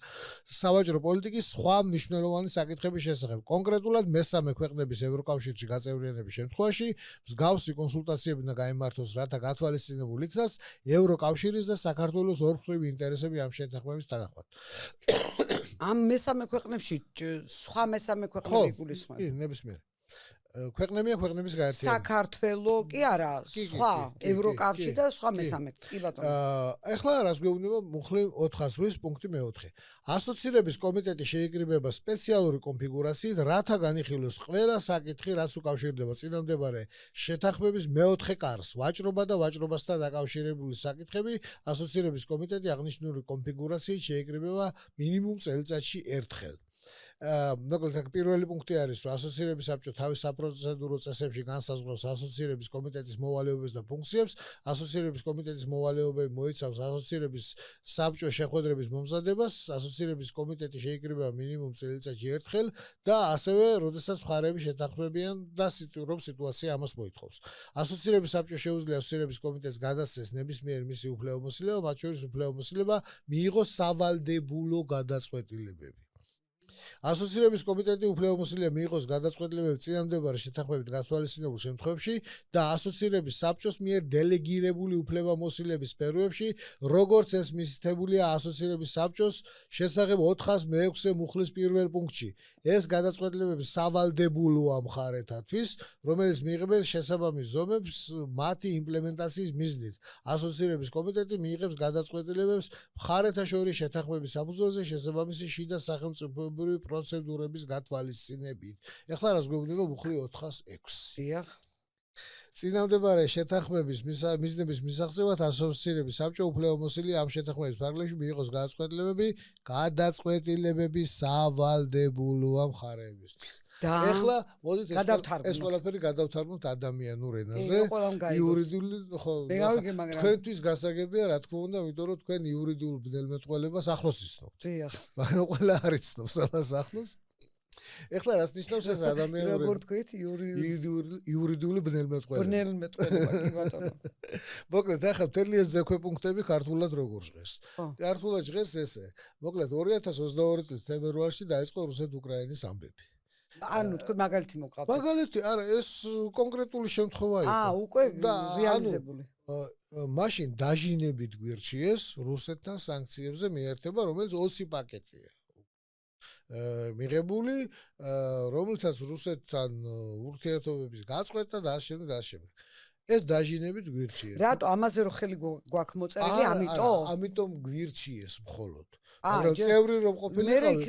სავაჭრო პოლიტიკის სხვა მნიშვნელოვანი საკითხების შესახებ. კონკრეტულად მესამე ქვეყნების ევროკავშირში გაწევრიანების შემთხვევაში მსგავსი კონსულტაციები უნდა გაიმართოს, რათა გათვალისწინებულ იქნას ევროკავშირის და საქართველოს ორმხრივი ინტერესები ამ შეთანხმების თანახმად. ამ მესამე ქვეყნებში სხვა მესამე ქვეყნები გულისხმობ. კი, ნებისმიერ. ქვეყნებია ქვეყნების გაერთიანება. საქართველო კი არა, სხვა ევროკავშირი და სხვა მესამე. კი ბატონო. ეხლა რას გვეუბნება მუხლი 408 პუნქტი მე-4. ასოცირების კომიტეტი შეიკრიბება სპეციალური კონფიგურაციით, რათა განიხილოს ყველა საკითხი, რაც უკავშირდება წინამდებარე შეთანხმების მე-4 კარს. ვაჭრობა და ვაჭრობასთან დაკავშირებული საკითხები ასოცირების კომიტეტი აღნიშნული კონფიგურაციით შეიკრიბება მინიმუმ წელიწადში ერთხელ. ნოკლეთ პირველი პუნქტი არის რომ ასოცირების საბჭო თავის საპროცედურო წესებში განსაზღვრავს ასოცირების კომიტეტის მოვალეობებს და ფუნქციებს. ასოცირების კომიტეტის მოვალეობები მოიცავს ასოცირების საბჭოს შეხვედრების მომზადებას. ასოცირების კომიტეტი შეიკრიბება მინიმუმ წელიწადში ერთხელ და ასევე როდესაც მხარეები შეთანხმებიან და რომ სიტუაცია ამას მოითხოვს. ასოცირების საბჭო შეუძლია ასოცირების კომიტეტს გადასცეს ნებისმიერი მისი უფლებამოსილება, მათ შორის უფლებამოსილება მიიღოს სავალდებულო გადაწყვეტილებები. ასოცირების კომიტეტი უფლებამოსილია მიიღოს გადაწყვეტილებები წინამდებარე შეთანხმებით გათვალისწინებულ შემთხვევებში და ასოცირების საბჭოს მიერ დელეგირებული უფლებამოსილების სფეროებში, როგორც ეს მისთებულია ასოცირების საბჭოს შესახებ 406 მუხლის პირველ პუნქტში. ეს გადაწყვეტილებები სავალდებულოა მხარეთათვის, რომელიც მიიღებენ შესაბამის ზომებს მათი იმპლემენტაციის მიზნით. ასოცირების კომიტეტი მიიღებს გადაწყვეტილებებს მხარეთა შორის შეთანხმების საფუძველზე შესაბამისი შიდა სახელმწიფოებრივი პროცედურების გათვალისწინებით. ეხლა რას გვეუბნება მუხლი 406. დიახ. წინამდებარე შეთანხმების მიზნების მისაღწევად ასოცირების საბჭო უფლებამოსილია ამ შეთანხმების ფარგლებში მიიღოს გადაწყვეტილებები სავალდებულოა მხარეებისთვის. ეხლა მოდით ეს ყველაფერი გადავთარგმნოთ ადამიანურ ენაზე. იურიდიული ხო თქვენთვის გასაგებია რა თქმა უნდა, იმიტომ რომ თქვენ იურიდიულ ბნელმეტყველებას ახლოს იცნობთ. დიახ. მაგრამ ყველა არ იცნობს ამას ახლოს. ეხლა რას ნიშნავს ეს ადამიანური როგორ თქვით იურიდიული ბნელმეტყველება? ბნელმეტყველება კი ბატონო. მოკლედ ახლა მთელი ეს ზექვე ქართულად როგორ ჟღერს? ქართულად ჟღერს ესე. მოკლედ 2022 წლის თებერვალში დაიწყო რუსეთ-უკრაინის ამბები. ანუ თქვენ მაგალითი მოგყავთ. მაგალითი არა, ეს კონკრეტული შემთხვევა იყო. უკვე რეალიზებული. მაშინ დაჟინებით გვირჩიეს რუსეთთან სანქციებზე მიერთება, რომელიც 20 პაკეტია. მიღებული, რომელთაც რუსეთთან ურთიერთობების გაწყვეტა და ასე შემდეგ. ეს დაჟინებით გვირჩიეს. რატო ამაზე რო ხელი გვაქვს მოწერილი, ამიტომ? ამიტომ გვირჩიეს მხოლოდ. მაგრამ წევრი რომ ყოფილიყავით,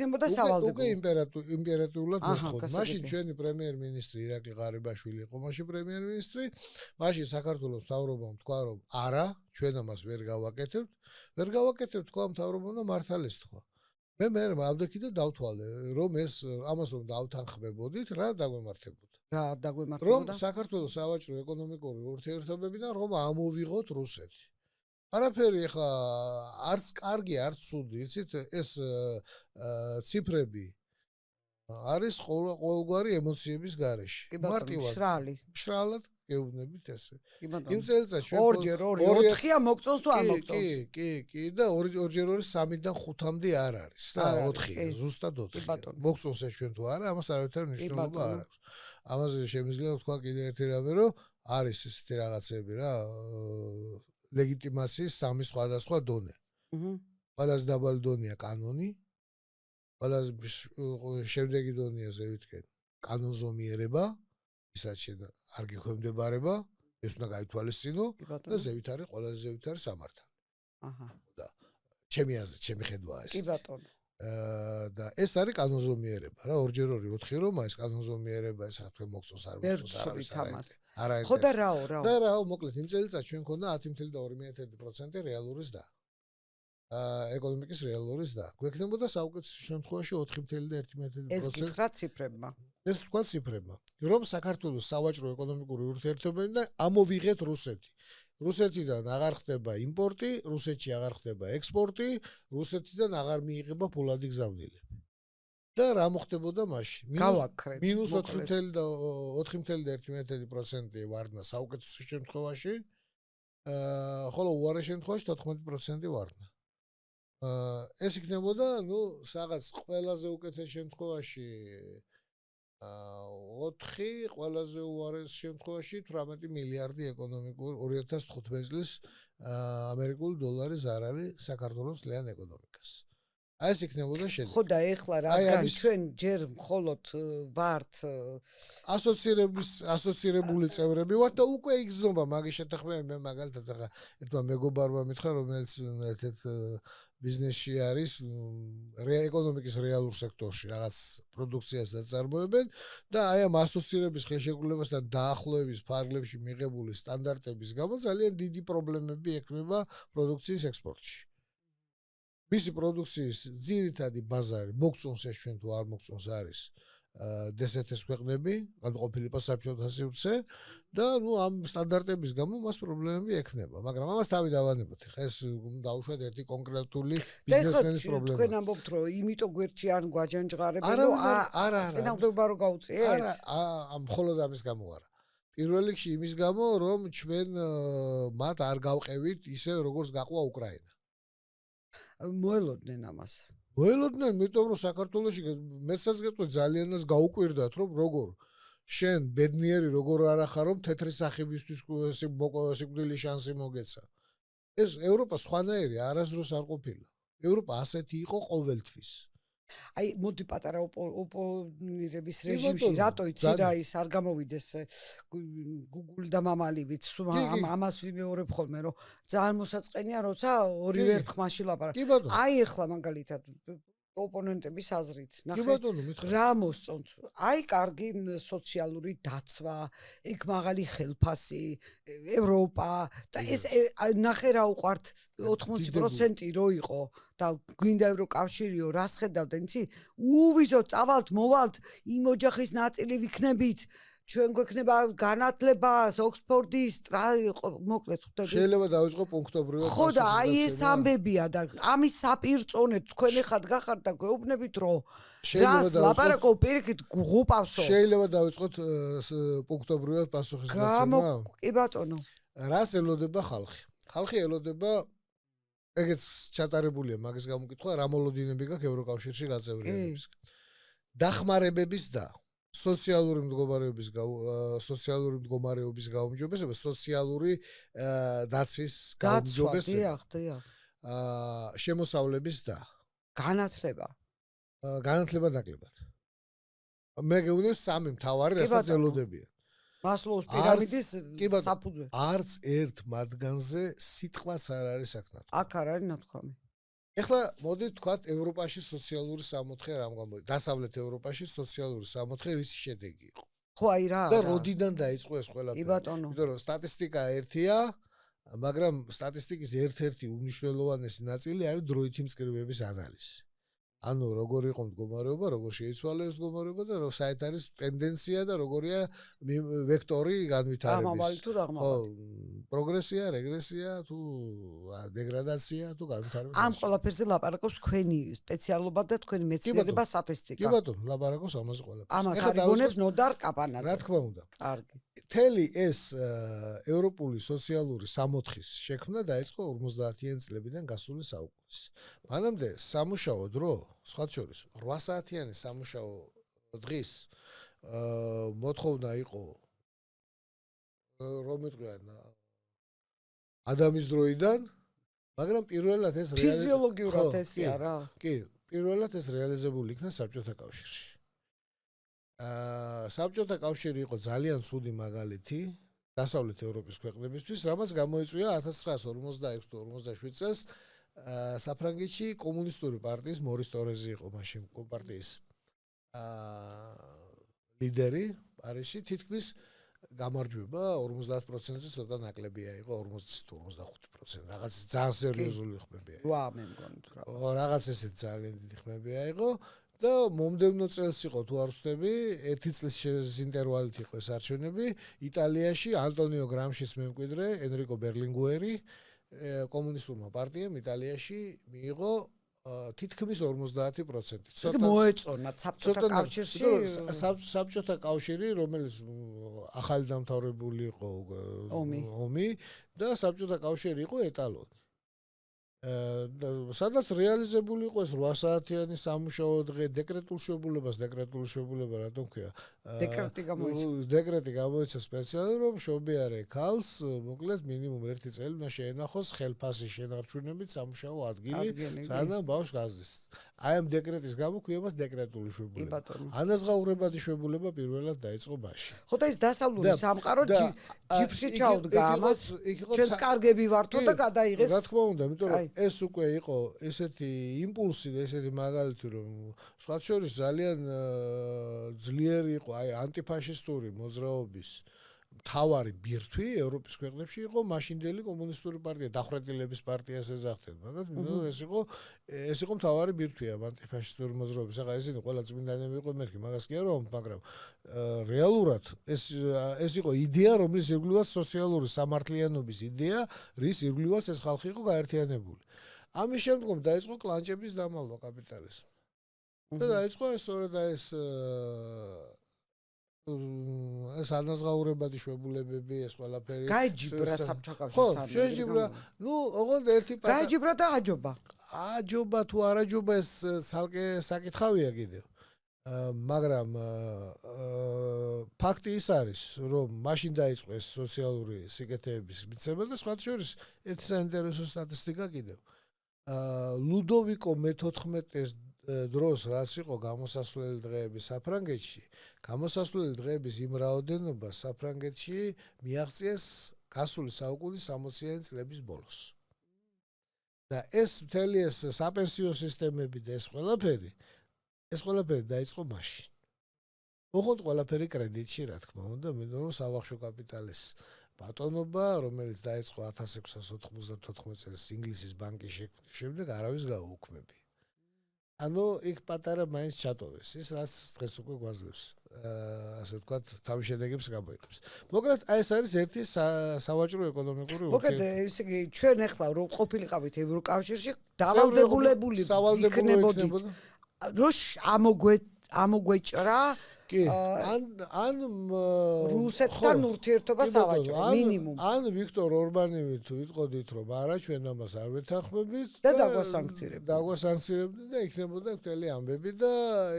უკვე იმპერატიულად მოხდა. მაშინ ჩვენი პრემიერ-მინისტრი ირაკლი ღარიბაშვილი იყო, მაშინ პრემიერ-მინისტრი, მაშინ საქართველოს მთავრობამ თქვა რომ არა, ჩვენ ამას ვერ გავაკეთებთ, თქვა მთავრობამ და მართალ ეს თქვა. მე ავდექი და დავთვალე, რომ ეს ამას რომ დავთანხმებოდით, რა დაგვემართებოდა. რა დაგვემართებოდა? რომ საქართველოს სავაჭრო ეკონომიკური ურთიერთობებიდან რომ ამოვიღოთ რუსეთი. არაფერი ხა არც კარგი, არც ცუდი, იცით, ეს ციფრები არის ყოველგვარი ემოციების გარეშე. მარტივად. შრალად გეუბნებით ესე. იმ წელიწადში ჩვენ ორჯერ 4-ია მოგწონს თუ არ მოგწონს? კი და ორჯერ 3-დან 5-მდე არ არის. და 4-ია, ზუსტად 4. მოგწონს ეს ჩვენ თუ არა, ამას არავითარი მნიშვნელობა არ აქვს. ამაზე შემიძლია თქვა კიდე ერთი რამე, რომ არის ესეთი რაღაცები რა, ლეგიტიმაციის სამი სხვადასხვა დონე. ყველაზე დაბალი დონეა კანონი, ყველაზე შემდეგი დონეა ზევითკენ კანონზომიერება, ისაც არ გიხვემდებარება, ეს უნდა გაითვალისწინო და ზევით არის ყველაზე ზევით არის სამართალი. და ჩემი აზრით, ჩემი ხედვაა ეს. კი ბატონო. და ეს არის კანონზომიერება რა, 2x2 4 რომა ეს კანონზომიერება, ეს რა თქმა მოგწონს არ მოგწონს არა. ხო და რაო. და რაო, მოკლედ იმ წელიწადში ჩვენ ქონდა 10.2% რეალური ზრდა. ეკონომიკის რეალური ზრდა. გვექნებოდა საუკეთესო შემთხვევაში 4.1%. ეს გითხრა ციფრებმა. ეს თქვა ციფრებმა. რომ საქართველოს სავაჭრო ეკონომიკური ურთიერთობებიდან ამოვიღეთ რუსეთი. რუსეთიდან აღარ ხდება იმპორტი, რუსეთში აღარ ხდება ექსპორტი, რუსეთიდან აღარ მიიღება ფულადი გზავნილები. და რა მოხდებოდა მაშინ? მინუს 4.1% ვარდნა საუკეთესო შემთხვევაში, ხოლო უარეს შემთხვევაში 14% ვარდნა. ეს იქნებოდა, რაღაც ყველაზე უკეთეს შემთხვევაში 4, ყველაზე უარეს შემთხვევაში 18 მილიარდი ეკონომიკური 2015 წლის ამერიკული დოლარი ზარალი საქართველოს ლიან ეკონომიკას. აი ეს იქნებოდა შედეგი. ხო და ეხლა რადგან ჩვენ ჯერ მხოლოდ ვართ ასოცირებული წევრები ვართ და უკვე იგრძნობა მაგის შეთანხმება. მე მაგალითად ახლა ერთმა მეგობარმა მითხრა, რომელიც ერთ ბიზნესში არის ეკონომიკის რეალურ სექტორში რაღაც პროდუქციას აწარმოებენ და აი ამ ასოცირების ხელშეკრულებასთან დაახლოების ფარგლებში მიღებული სტანდარტების გამო ძალიან დიდი პრობლემები ექმნება პროდუქციის ექსპორტში. მისი პროდუქციის ძირითადი ბაზარი მოგწონს ეს ჩვენ თუ არ მოგწონს არის DST-ის ქვეყნები, განყოფილი საბჭოთა სივრცე და ნუ ამ სტანდარტების გამო მას პრობლემები ექნება, მაგრამ ამას თავი დავანებოთ. ხა ეს დაუშვათ ერთი კონკრეტული ბიზნესმენის პრობლემა. თქვენ ამბობთ, რომ იმიტომ გვერდში არ გვაჯანჯღარებენ, რომ წინამორბედობა რო გაუწიეთ? არა, მხოლოდ ამის გამო არა. პირველ რიგში იმის გამო, რომ ჩვენ მათ არ გავყევით ისე როგორც გაყვა უკრაინა. მოელოდნენ ამას. მოელოდნენ, მეტყვი რომ საქართველოში მეცაც გეტყვი ძალიანაც გაუკვირდათ, რომ როგორ შენ ბედნიერი როგორ არ ახარ, რომ თეთრი სახებისთვის სიკვდილის შანსი მოგეცა. ეს ევროპა სხვანაირი არასდროს არ ყოფილა. ევროპა ასეთი იყო ყოველთვის. აი მოდი პატარა ოპონირების რეჟიმში რატო იცი რა ის არ გამოვიდეს Google და მამალივით ამას ვიმეორებ ხოლმე რომ ძალიან მოსაწყენია როცა ორივე ერთხმაში ლაპარაკობ. აი ეხლა მაგალითად ოპონენტების აზრით ნახე რა მოსწონთ. აი კარგი სოციალური დაცვა, ეგ მაღალი ხელფასი, ევროპა და ეს ნახე რა უყვართ 80% რო იყო და გვინდა ევროკავშირიო რას ხედავდნენ იცი? უვიზოთ, წავალთ, მოვალთ, იმ ოჯახის ნაწილი ვიქნებით. ჩვენ გვექნება განათლება, ოქსფორდის, მოკლედ ხვდები. შეიძლება დავიწყო პუნქტობრივად. ხო და აი ეს ამბებია და ამის საპირწონეთ თქვენ ეხად გახართ და გვეუბნებით რომ რას ლაპარაკობ პირიქით გუყავსო. შეიძლება დავიწყოთ პუნქტობრივად პასუხის გაცემა? კი ბატონო. რას ელოდება ხალხი? ხალხი ელოდება ეგეც ჩატარებულია მაგის გამოკითხვა, რა მოლოდინები გაქვს ევროკავშირში გაწევრიანებისგან. დახმარებების და სოციალური მდგომარეობის გაუმჯობესება, სოციალური დაცვის გაუმჯობესება. დიახ. შემოსავლების და განათლება ნაკლებად. მე გეუბნები სამი მთავარი რასაც ელოდებიან. მასლოუს პირამიდის საფუძველი. არც ერთ მათგანზე სიტყვაც არ არის საქმე. აქ არ არის ნათქვამი. ეხლა მოდი ვთქვათ ევროპაში სოციალური სამოთხე რამ გამოდის. დასავლეთ ევროპაში სოციალური სამოთხე რის შედეგი იყო. ხო აი რა. და როდიდან დაიწყო ეს ყველაფერი? კი ბატონო. იმიტომ რომ სტატისტიკა ერთია, მაგრამ სტატისტიკის ერთ-ერთი უმნიშვნელოვანესი ნაწილი არის დროითი მწკრივების ანალიზი. ანუ როგორ იყო მდგომარეობა, როგორ შეიცვალა ეს მდგომარეობა და საით არის ტენდენცია და როგორია ვექტორი განვითარების. აღმავალი თუ დაღმავალი. პროგრესია, რეგრესია თუ დეგრადაცია თუ განვითარება. ამ ყველაფერზე ლაპარაკობს თქვენი სპეციალობა და თქვენი მეცნიერება სტატისტიკა. კი ბატონო, ლაპარაკობს ამაზე ყველაფერზე. ამას არიგონებს ნოდარ კაპანაძე. რა თქმა უნდა. კარგი. მთელი ეს ევროპული სოციალური სამოთხის შექმნა დაიწყო 50-იან წლებიდან გასული საუკუნის. მანამდე სამუშაო დრო, სხვა შორის 8 საათიანი სამუშაო დღის მოთხოვნა იყო რომ იყვნენ ადამიანის დროიდან, მაგრამ პირველად ეს ფიზიოლოგიურად ესია რა. კი, პირველად ეს რეალიზებული იქნა საბჭოთა კავშირში. საბჭოთა კავშირი იყო ძალიან ცუდი მაგალითი დასავლეთ ევროპის ქვეყნებისთვის, რამაც გამოიწვია 1956-57 წელს საფრანგეთში კომუნისტური პარტიის მორის ტორეზი იყო მაშინ კომპარტიის ლიდერი პარიზში, თითქმის გამარჯვება 50%-ზე ცოტა ნაკლებია იყო 40-55%. რაღაც ძალიან სერიოზული ხმებია. ვა, მე მგონი თუ რა. რაღაც ესეთ ძალიან დიდი ხმებია იყო და მომდევნო წელს იყო თუ არ ვცდები, 1 წლის ინტერვალით იყო ეს არჩევნები იტალიაში ანტონიო გრამშის მემკვიდრე ენრიკო ბერლინგუერი კომუნისტურმა პარტიამ იტალიაში მიიღო თითქმის 50%. ცოტა მოეწონა საბჭოთა კავშირში. საბჭოთა კავშირი, რომელიც ახალი დამთავრებული იყო ომი და საბჭოთა კავშირი იყო ეტალონი. სადაც რეალიზებული იყო ეს 8 საათიანი სამუშაო დღე, დეკრეტულ შვებულება რატომ ქვია? დეკრეტი გამოიცა სპეციალურად, რომ შობიარე ქალს, მოკლედ მინიმუმ 1 წელი უნდა შეენახოს ხელფასი შენარჩუნებით სამუშაო ადგილი, სანამ ბავშვს გაზრდის. აი ამ დეკრეტის გამო ქვია მას დეკრეტული შვებულება. ანაზღაურებადი შვებულება პირველად დაიწყო მაშინ. ხო და ეს დასავლური სამყარო ჯიფში ჩაუდგა ამას. ჩვენს კარგები ვართო და გადაიღეს. რა თქმა უნდა, იმიტომ რომ ეს უკვე იყო ესეთი იმპულსი და ესეთი მაგალითი, რომ სხვა შორის ძალიან ძლიერი იყო აი ანტიფაშისტური მოძრაობის მთავარი ბირთვი ევროპის ქვეყნებში იყო მაშინდელი კომუნისტური პარტია, დახვრეტილების პარტიას ეძახდნენ, მაგრამ ეს იყო მთავარი ბირთვი ამ ანტიფაშისტური მოძრაობის. ახლა ესენი ყველა წმინდანები იყო მერქი, მაგას კი არა, მაგრამ რეალურად ეს იყო იდეა, რომლის ირგვლივაც სოციალური სამართლიანობის იდეა, რის ირგვლივაც ეს ხალხი იყო გაერთიანებული. ამის შემდგომ დაიწყო კლანჭების დამალვა კაპიტალიზმი. და დაიწყო სწორედ ეს ანაზღაურებადი შვებულებები, ეს ყველაფერი. გაიჯიბრა საბჭოთა კავშირის ხო, შეჯიბრა. ოღონდ ერთი გაიჯიბრა და აჯობა. აჯობა თუ არ აჯობა ეს საკითხავია კიდევ. მაგრამ ფაქტი ის არის, რომ მაშინ დაიწყო ეს სოციალური სიკეთეების მიცემა და სხვა შორის ერთი საინტერესო სტატისტიკა კიდევ. ლუდოვიკო მე-14-ის დროს რაც იყო გამოსასვლელი დღეები საფრანგეთში, გამოსასვლელი დღეების იმ რაოდენობას საფრანგეთში მიაღწიეს გასული საუკუნის 60-იანი წლების ბოლოს. და ეს მთელი ეს საპენსიო სისტემები და ეს ყველაფერი დაიწყო მაშინ. ოღონდ ყველაფერი კრედიტში, რა თქმა უნდა, მინდორ საბავშვო კაპიტალის ბატონობა, რომელიც დაიწყო 1694 წელს ინგლისის ბანკის შექმნის შემდეგ, არავის გაუუქმები. ანუ იქ პატარა მაინც ჩატოვეს. ის რაც დღეს უკვე გვაძლევს, ასე ვთქვათ, თავის შედეგებს გამოიყენებს. მოკლედ, აი ეს არის ერთი სავაჭრო ეკონომიკური მოკლედ, ესე იგი, ჩვენ ახლა რომ ყოფილიყავით ევროკავშირში, დავალდებულებული იქნებოდით. რომ ამოგვეჭრა კი, ან რუსეთთან ურთიერთობა სავაჭრო მინიმუმ. ან ვიქტორ ორბანივით ვიტყოდით, რომ არა, ჩვენ ამას არ ვეთანხმებით და დაგვასანქცირებდნენ და იქნებოდა მთელი ამბები და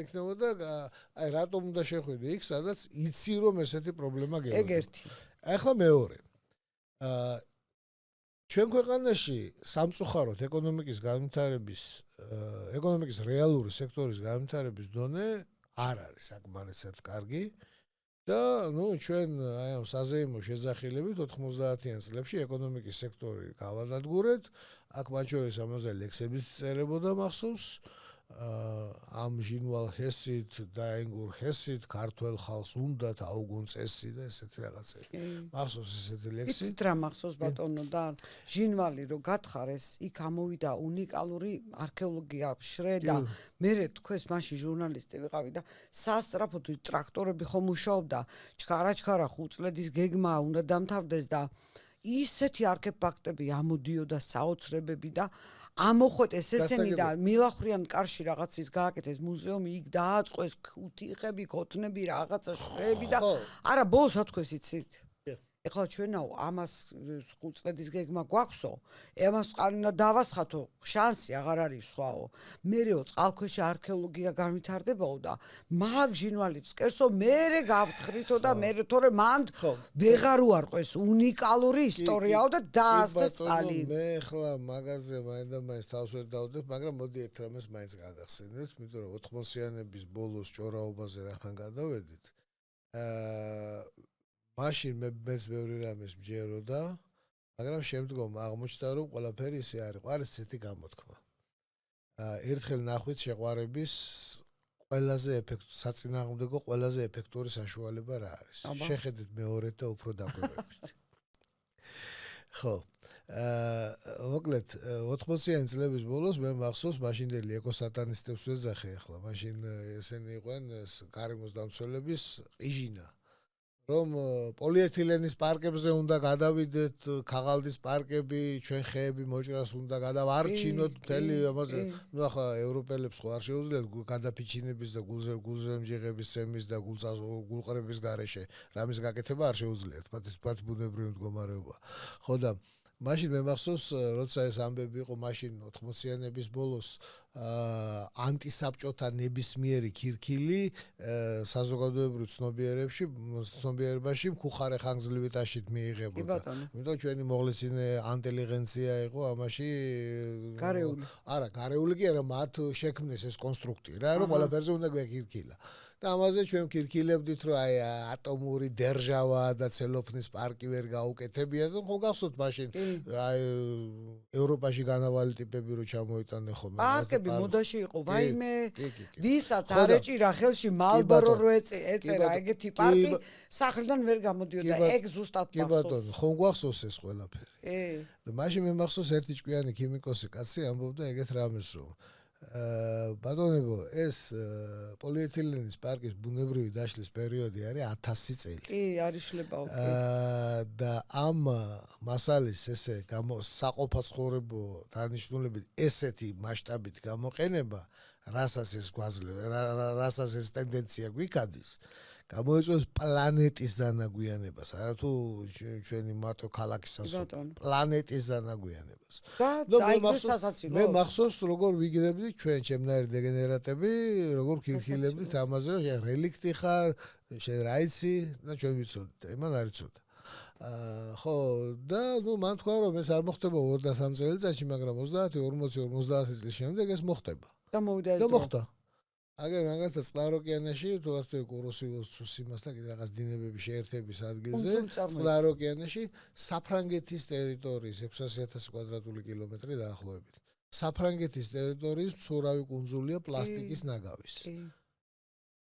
იქნებოდა აი რატომ უნდა შეხვიდე იქ, სადაც იცი რომ ესეთი პრობლემა გეღება. ეგ ერთი. ახლა მეორე. ჩვენ ქვეყანაში სამწუხაროდ ეკონომიკის რეალური სექტორის განვითარების დონე არ არის საკმარისად კარგი და ჩვენ აი ამ საზეიმო შეძახილებით 90-იან წლებში ეკონომიკის სექტორი გავანადგურეთ, აქ მათ შორის ამაზე ლექსებიც წერებოდა მახსოვს, ამ ჟინვალ ჰესით და ენგურ ჰესით ქართველ ხალხს უნდათ აუგონ წესი და ესეთი რაღაცები. მახსოვს ესეთი ლექსი? იცით რა მახსოვს ბატონო და ჟინვალი რო გათხარეს, იქ ამოვიდა უნიკალური არქეოლოგია შრე და მე თქვენს მაშინ ჟურნალისტი ვიყავი და სასწრაფოდ ტრაქტორები ხომ მუშაობდა, ჩქარა 5 წლების გეგმა უნდა დამთავრდეს და ისეთი არქეფაქტები ამოდიოდა საოცრებები და ამოხვეტეს ესენი და მილახრიან კარში რაღაცის გააკეთეს მუზეუმი, იქ დააწყვეს ქუთიხები, ქოთნები, რაღაცა შრეები და არა ბოლოს ათქვეს იცით. ეხლა ჩვენაო ამას 5 წლების გეგმა გვაქვსო, ამას ყანუნა დავასხათო, შანსი აღარ არის სხვაო. მერეო წყალქვეშა არქეოლოგია განვითარდებაო და მაგ ჟინვალებს კერსო მერე გავთხრითო და მერე თორე მანდ ვეღარ უარყვეს უნიკალური ისტორიაო და დაასხეს წყალი. მე ახლა მაგაზე მაინც თავს ვერ დავდებ, მაგრამ მოდი ერთ რამეს მაინც გაგახსენეთ, იმიტომ რომ 80-იანების ბოლოს ჭორაობაზე რახან გადავედით. მაშინ მეც ბევრი რამეს მჯეროდა, მაგრამ შემდგომ აღმოჩნდა, რომ ყველაფერი ისე არ იყო. არის ესეთი გამოთქმა. ერთხელ ნახვით შეყვარების საწინააღმდეგო ყველაზე ეფექტური საშუალება რა არის? შეხედეთ მეორედ და უფრო დაკვირვებით. ხო. მოკლედ 80-იანი წლების ბოლოს მე მახსოვს მაშინდელი ეკოსატანისტებს ვეძახე ახლა. მაშინ ესენი იყვნენ გარემოს დამცველების ყიჟინა. რომ პოლიეთილენის პარკებზე უნდა გადავიდეთ, ქაღალდის პარკები, ჩვენ ხეები მოჭრას უნდა გადავარჩინოთ მთელი ამაზე. ახლა ევროპელებს ხო არ შეუძლიათ გადაფიჩინების და გულზემჯიღების სემის და გულყრების გარეშე რამის გაკეთება არ შეუძლიათ. მათ ბუნებრივი მდგომარეობა. ხო და მაშინ მე მახსოვს, როცა ეს ამბები იყო მაშინ 80-იანების ბოლოს ანტისაბჭოთა ნებისმიერი ქირქილი საზოგადოებრივ ცნობიერებაში მხუხარე ხანგრძლივი ტაშით მიიღებოდა. იმიტომ ჩვენი მოღლეცინე ანტელიგენცია იყო ამაში გარეული. არა, გარეული კი არა, მათ შექმნეს ეს კონსტრუქტი რა, რომ ყველაფერზე უნდა გვეკირქილა. და ამაზე ჩვენ ვკირქილებდით, რომ აი ატომური დერჟავა და ცელოფნის პარკი ვერ გაუკეთებია და ხო გახსოვთ მაშინ აი ევროპაში განავალი ტიპები რო ჩამოიტანე ხოლმე. პარკები მოდაში იყო, ვაიმე, ვისაც არ ეჭირა ხელში მალბორო რო ეწერა ეგეთი პარკი, სახლიდან ვერ გამოდიოდა, ეგ ზუსტად მახსოვს. კი ბატონო, ხო გახსოვს ეს ყველაფერი. და მაშინ მე მახსოვს ერთი ჭკვიანი ქიმიკოსი კაცი ამბობდა ეგეთ რამეს, რომ ბატონებო, ეს პოლიეთილენის პარკის ბუნებრივი დაშლის პერიოდი არის 1000 წელი. კი, არის შლებაო. და ამ მასალის ესე საყოფაცხოვრებო დანიშნულებით ესეთი მასშტაბით გამოყენება, რასაც ეს გვაძლევს, რასაც ეს ტენდენცია გვიქადის, გამოიწვევს პლანეტის დანაგვიანებას, არათუ ჩვენი მარტო ქალაქისას, პლანეტის დანაგვიანებას. მე მახსოვს, როგორ ვიგდებდით ჩვენ ჩემნაირი დეგენერატები, როგორ ვქირქილებდით ამაზე, რელიქტი ხარ, შენ რა იცი და ჩვენ ვიცოდით, იმან არ იცოდა. ხო, და მან თქვა, რომ ეს არ მოხდება 2-3 წელიწადში, მაგრამ 30, 40, 50 წლის შემდეგ ეს მოხდება. და მოვიდა და მოხდა. აგერ მაგალითად წყნარ-ოკეანეში თუ არც კუროსივოს იმას და კიდე რაღაც დინებების შეერთების ადგილზე წყნარ-ოკეანეში საფრანგეთის ტერიტორიის 600,000 კვადრატული კილომეტრი დაახლოებით. საფრანგეთის ტერიტორიის მცურავი კუნძულია პლასტიკის ნაგავის.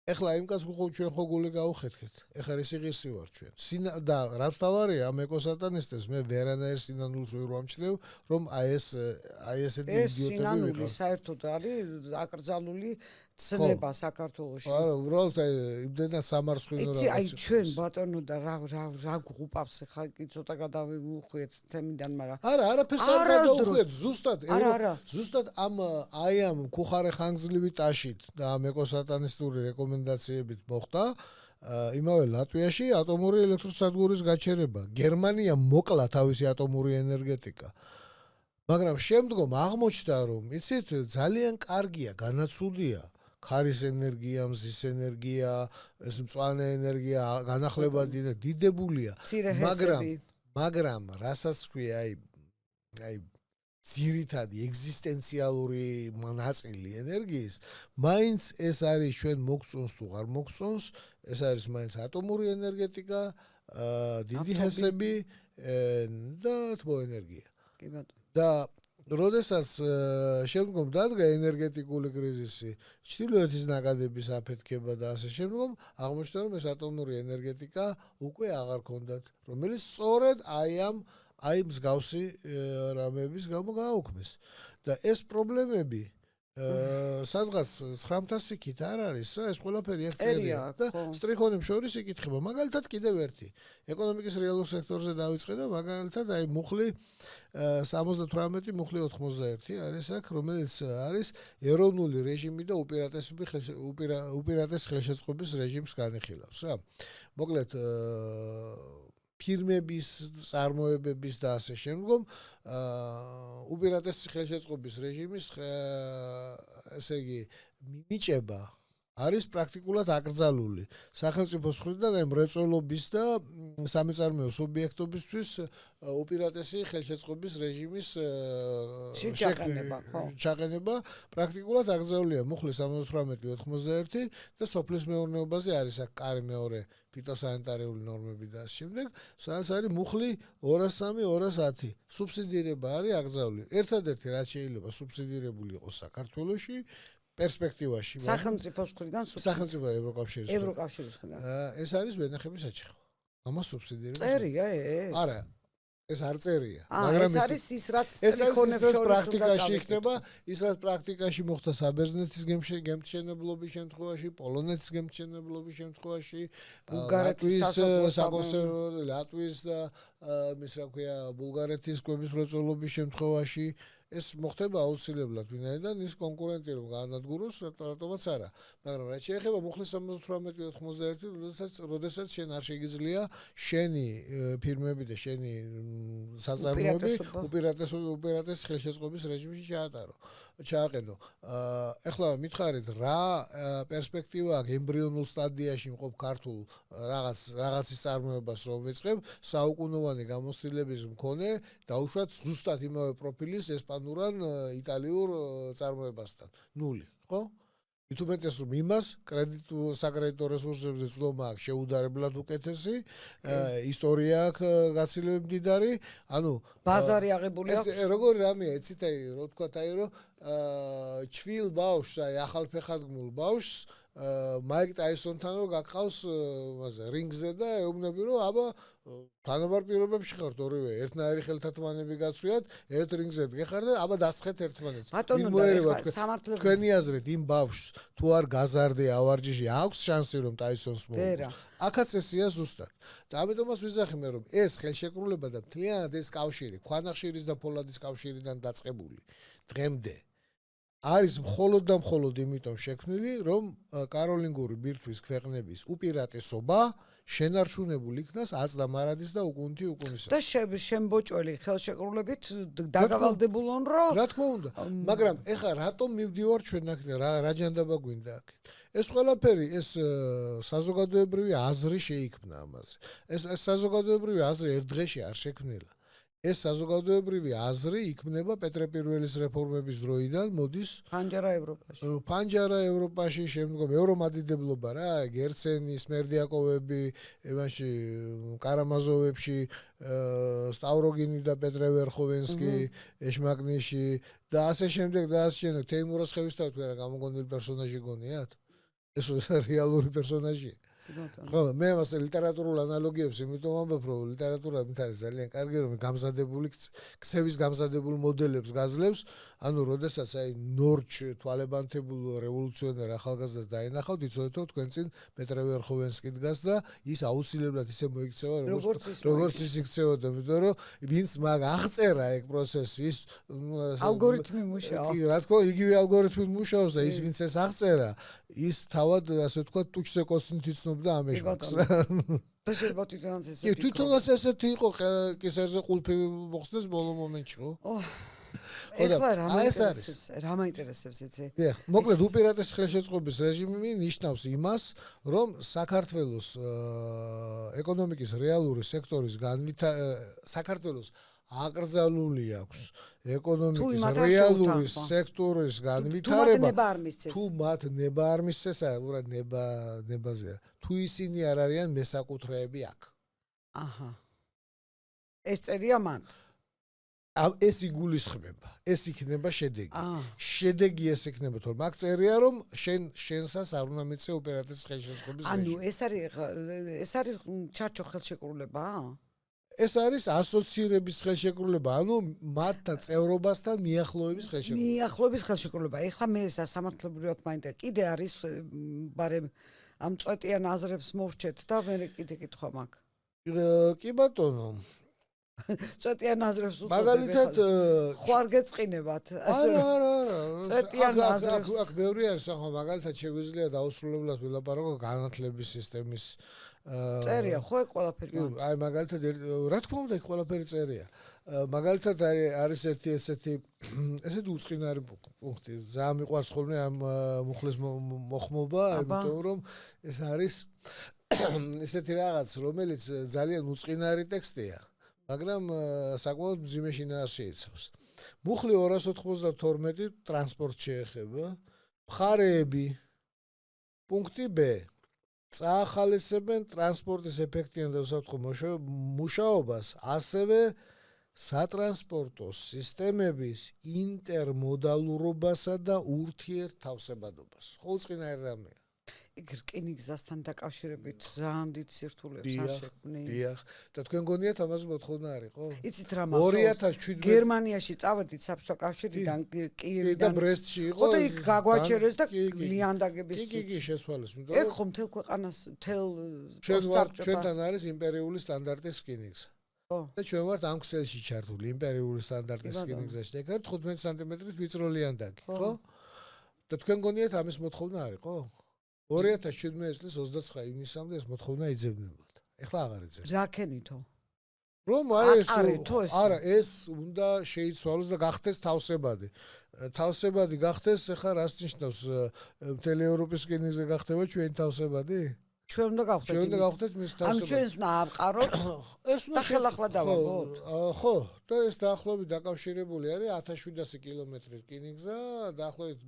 ეხლა იმ კაცს ჩვენ ხო გული გაუხეთქეთ. ეხლა ეს ღირსი ვარ ჩვენ. და რაც თავარია ამ ეკოსატანისტებს მე ვერანაირ სინანულს ვერ ვამჩნევ, რომ აი ესეთი იდიოტები ვიყავ. ეს სინანული საერთოდ არის აკრძალული ცნება საქართველოში. არა, უბრალოდ იმდენად სამარცხვინო რაღაცა. აი ჩვენ ბატონო და რა გღუპავს ხა კი ცოტა გადავუხვიეთ თემიდან, მაგრამ არა, არაფერს არ გადავუხვიეთ, ზუსტად ამ მხუხარე ხანგრძლივი ტაშით და ამ ეკოსატანისტური რეკომენდაციებით მოხდა იმავე ლატვიაში ატომური ელექტროსადგურის გაჩერება. გერმანია მოკლა თავისი ატომური ენერგეტიკა. მაგრამ შემდგომ აღმოჩნდა, რომ იცით, ძალიან კარგია, განაცუდია ქარის ენერგია, მზის ენერგია, ეს მწვანე ენერგია, განახლება დიდებულია. მაგრამ რასაც ქვია, აი ძირითადი ეგზისტენციალური ნაწილი ენერგიის, მაინც ეს არის ჩვენ მოგწონს თუ არ მოგწონს, ეს არის მაინც ატომური ენერგეტიკა, დიდი ჰესები და თმოენერგია. კი ბატონო. და როდესაც შემდგომ დადგა ენერგეტიკული კრიზისი, ჩრდილოეთის ნაკადების აფეთქება და ასე შემდგომ, აღმოჩნდა, რომ ეს ატომური ენერგეტიკა უკვე აღარ ქონდათ, რომელიც სწორედ აი მსგავსი რამების გამო გააუქმეს. და ეს პრობლემები სადღაც 900 იქით არ არის რა, ეს ყველაფერი წერია და სტრიქონებს შორის იკითხება. მაგალითად კიდევ ერთი ეკონომიკის რეალურ სექტორზე დავიწყე და მაგალითად აი მუხლი 78, მუხლი 91 არის აქ, რომელიც არის ეროვნული რეჟიმი და უპირატეს ხელშეწყობის რეჟიმს განიხილავს რა. მოკლედ ფირმების წარმოებების და ასე შემდგომ უპირატეს ხელშეწყობის რეჟიმის ესე იგი მინიჭება არის პრაქტიკულად აკრძალული სახელმწიფოს მხრიდან აი მრეწველობის და სამეწარმეო სუბიექტობისთვის უპირატესი ხელშეწყობის რეჟიმის ჩაყენება პრაქტიკულად აკრძალულია მუხლის 78-91 და სოფლის მეურნეობაზე არის აქ კარი მეორე ფიტოსანიტარიული ნორმები და შემდეგ სადაც არის მუხლი 203-210 სუბსიდირება არის აკრძალული ერთადერთი რაც შეიძლება სუბსიდირებული იყოს საქართველოში პერსპექტივაში სახელმწიფოს მხრიდან სახელმწიფო ევროკავშირის მხრიდან ეს არის ვენახების საჩხო ამას სუბსიდირება წერია არა ეს არ წერია მაგრამ ეს არის ის რაც სტრიქონებს შორის პრაქტიკაში იქნება ის რაც პრაქტიკაში მოხდა საბერძნეთის გემთმშენებლობის შემთხვევაში პოლონეთის გემთმშენებლობის შემთხვევაში ლატვიის და მის რა ქვია ბულგარეთის კვების მრეწველობის შემთხვევაში ეს მოხდება აუცილებლად, ვინაიდან ის კონკურენტი რომ გაანადგუროს, რატომაც არა. მაგრამ რაც შეეხება მუხლის 78-91, როდესაც შენ არ შეგიძლია შენი ფირმები და შენი საწარმოები უპირატეს ხელშეწყობის რეჟიმში ჩააყენო. ეხლა მითხარით რა პერსპექტივა აქვს ემბრიონულ სტადიაში მყოფ ქართულ რაღაცის წარმოებას რომ ვეწყებ საუკუნოვანი გამოცდილების მქონე დაუშვათ ზუსტად იმავე პროფილის ესპანურ ან იტალიურ წარმოებასთან. 0, ხო? მithumetes რომ იმას საკრედიტო რესურსებზე ცდომა აქვს შეუდარებლად უკეთესი, ისტორია აქვს გაცილებით მდიდარი, ანუ ბაზარი აღებული აქვს. ეს როგორი რამეა, იცით აი, რო თქვათ აი, რომ ჩვილ ბავშვს, აი ახალფეხადგმულ ბავშვს მაიკ ტაისონთან რო გაკყავს რინგზე და ეუბნები რომ აბა თანაბარ პირობებში ხართ ორივე ერთნაირი ხელთათმანები გაცვიათ ერთ რინგზე დგეხარ და აბა დასხეთ ერთმანეთს თქვენი აზრით იმ ბავშვს თუ არ გაზარდე ავარჯიში აქვს შანსი რომ ტაისონს მოუგოს აქაც ესია ზუსტად და ამიტომაც ვიზახი მე რომ ეს ხელშეკრულება და მთლიანად ეს კავშირი ქვანახშირის და ფოლადის კავშირიდან დაწყებული დღემდე არის მხოლოდ და მხოლოდ იმიტომ შექმნილი, რომ კაროლინგური ბირთვის ქვეყნების უპირატესობა შენარჩუნებულ იქნას აწდა მარადის და უკუნთი უკუნისა. და შემბოჭველი ხელშეკრულებით დაგავალდებულონ რომ რა თქმა უნდა, მაგრამ ეხლა რატომ მივდივარ ჩვენ აქ რა ჯანდაბა გვინდა აქ? ეს ყველაფერი ეს საზოგადოებრივი აზრი შეიქმნა ამაზე. ეს საზოგადოებრივი აზრი ერთ დღეში არ შექმნილა. ეს საზოგადოებრივი აზრი იქმნება პეტრე პირველის რეფორმების დროიდან მოდის ფანჯარა ევროპაში შემდგომ ევრომადიდებლობა რა გერცენი სმერდიაკოვები ევანში კარამაზოვებში სტავროგინი და პეტრე ვერხოვენსკი ეშმაკნიში და ასე შემდეგ და ასე შემდეგ თეიმურას ხევისთავთ ვერა გამოგონილი პერსონაჟი გონიათ ეს რეალური პერსონაჟია ხო მე მას ლიტერატურულ ანალოგიებს იმიტომ ამბობ რომ ლიტერატურა მით არის ძალიან კარგი რომ გამზადებული ქსევის გამზადებულ მოდელებს გაძლევს ანუ როდესაც აი ნორჩ თვალებანთებულ რევოლუციონერ ახალგაზრდას დაინახავთ იცოდეთ რომ თქვენ წინ პეტრე ვერხოვენსკი დგას და ის აუცილებლად ისე მოიქცევა როგორც ის იქცეოდა იმიტომ რომ ვინც მაგ აღწერა ეგ პროცესი ის ალგორითმი მუშაობს კი რა თქმა უნდა იგივე ალგორითმი მუშაობს და ის ვინც ეს აღწერა ის თავად ასე ვთქვათ ტუჩზე კოსტინტი ცნობდა ამ ეშმაკს და შეიძლება თვითონაც ესე იყო თვითონაც ესეთი იყო კისერზე ყულფი მოხსნეს ბოლო მომენტში ხო ეხლა რა მაინტერესებს იცი დიახ მოკლედ უპირატეს ხელშეწყობის რეჟიმი ნიშნავს იმას რომ საქართველოს ეკონომიკის რეალური სექტორის საქართველოს აკრძალული აქვს ეკონომიკის რეალური სექტორის განვითარება თუ მათ ნება არ მისცეს უბრალოდ ნებაზეა თუ ისინი არ არიან მესაკუთრეები აქ აჰა ეს წერია მან ეს იგულისხმება ეს იქნება შედეგი ეს იქნება თორემ აქ წერია რომ შენსას არ უნდა მიწე უპირატეს ხელშეწყობის ანუ ეს არის ჩარჩო ხელშეკრულება ეს არის ასოცირების ხელშეკრულება, ანუ მათთან წევრობასთან მიახლოების ხელშეკრულება. მიახლოების ხელშეკრულება. ეხლა მე სასამართლობრივად მაინტერესებს. კიდე არის ბარემ ამ წვეტიან აზრებს მოვრჩეთ და მე კიდე კითხვა მაქვს. კი ბატონო. წვეტიან აზრებს უწოდებ. მაგალითად ხო არ გეწყინებათ. არა. წვეტიან აზრებს. აქ ბევრი არის, ხო, მაგალითად შეგვიძლია დაუსრულებლად ვილაპარაკო განათლების სისტემის წერია ხო ეგ ყველაფერი აი მაგალითად რა თქმა უნდა ეგ ყველაფერი წერია მაგალითად არის ერთი ესეთი უწყინარი პუნქტი ძალიან მიყვარს ხოლმე ამ მუხლის მოხმობა იმიტომ რომ ეს არის ესეთი რაღაც რომელიც ძალიან უწყინარი ტექსტია მაგრამ საკმაოდ მძიმე შინაარს შეიცავს მუხლი 292 ტრანსპორტ შეეხება მხარეები პუნქტი B წაახალისებენ ტრანსპორტის ეფექტიან და უსაფრთხო მუშაობას, ასევე სატრანსპორტო სისტემების ინტერმოდალურობასა და ურთიერთთავსებადობას. ხო უწყინარი რამეა. იქ რკინიგზასთან დაკავშირებით ძალიან დიდ სირთულეებს არ შექმნით. დიახ. და თქვენ გონიათ ამაზე მოთხოვნა არის, ხო? იცით რა 2017 გერმანიაში წავედით საბჭოთა კავშირიდან კიევიდან და ბრესტში იყო. ხო და იქ გაგვაჩერეს და ლიანდაგების კი შესვალეს, იმიტომ რომ ეგ ხომ მთელ ქვეყანას მთელ ჩვენთან არის იმპერიული სტანდარტის რკინიგზა. და ჩვენ ვართ ამ ქსელში ჩართული იმპერიული სტანდარტის რკინიგზაში. ეგ არის 15 სანტიმეტრით ვიწრო ლიანდაგი, ხო? და თქვენ გონიათ ამის მოთხოვნა არის, ხო? 2017 წლის 29 ივნისამდე ეს მოთხოვნა იძებნებოდა. ეხლა აღარ იძებნება. რა ქენითო? რომ არა ეს უნდა შეიცვალოს და გახდეს თავსებადი. თავსებადი გახდეს, ახლა რას ნიშნავს მთელი ევროპის რკინიგზა გახდება ჩვენ თავსებადი? ჩვენ უნდა გავხდეთ მის თავსებადი. ანუ ჩვენს უნდა ავყაროთ ეს უნდა ხელახლა დავაგოთ. ხო, და ეს დაახლოებით დაკავშირებული არის 1700 კილომეტრი რკინიგზა, დაახლოებით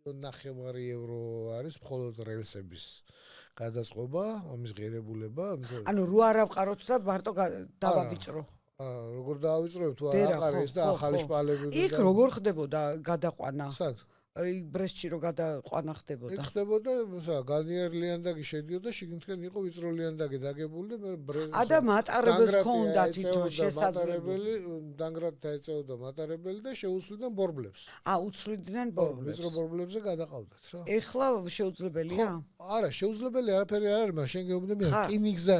1.5 ევრო არის მხოლოდ რელსების გადაწყობა, ამის ღირებულება. ანუ რო არ ავყაროთ და მარტო დავავიწრო. როგორ დავავიწროებ თუ არ აყარეს და ახალი შპალები. იქ როგორ ხდებოდა გადაყვანა? სად? აი ბრესტში რო გადაყვანა ხდებოდა. იქ ხდებოდა, განიერ ლიანდაგი შედიოდა, შიგნითკენ იყო ვიწრო ლიანდაგი დაგებული და და მატარებელს ჰქონდა თვითონ შესაძლებელი. დანგრად დაეწეოდა მატარებელი და შეუსვლიდნენ ბორბლებს. უცვლიდნენ ბორბლებს. ვიწრო ბორბლებზე გადაყავდათ რა. ეხლა შეუძლებელია? არა, შეუძლებელი არაფერი არ არის, მაგრამ შენ გეუბნები რკინიგზა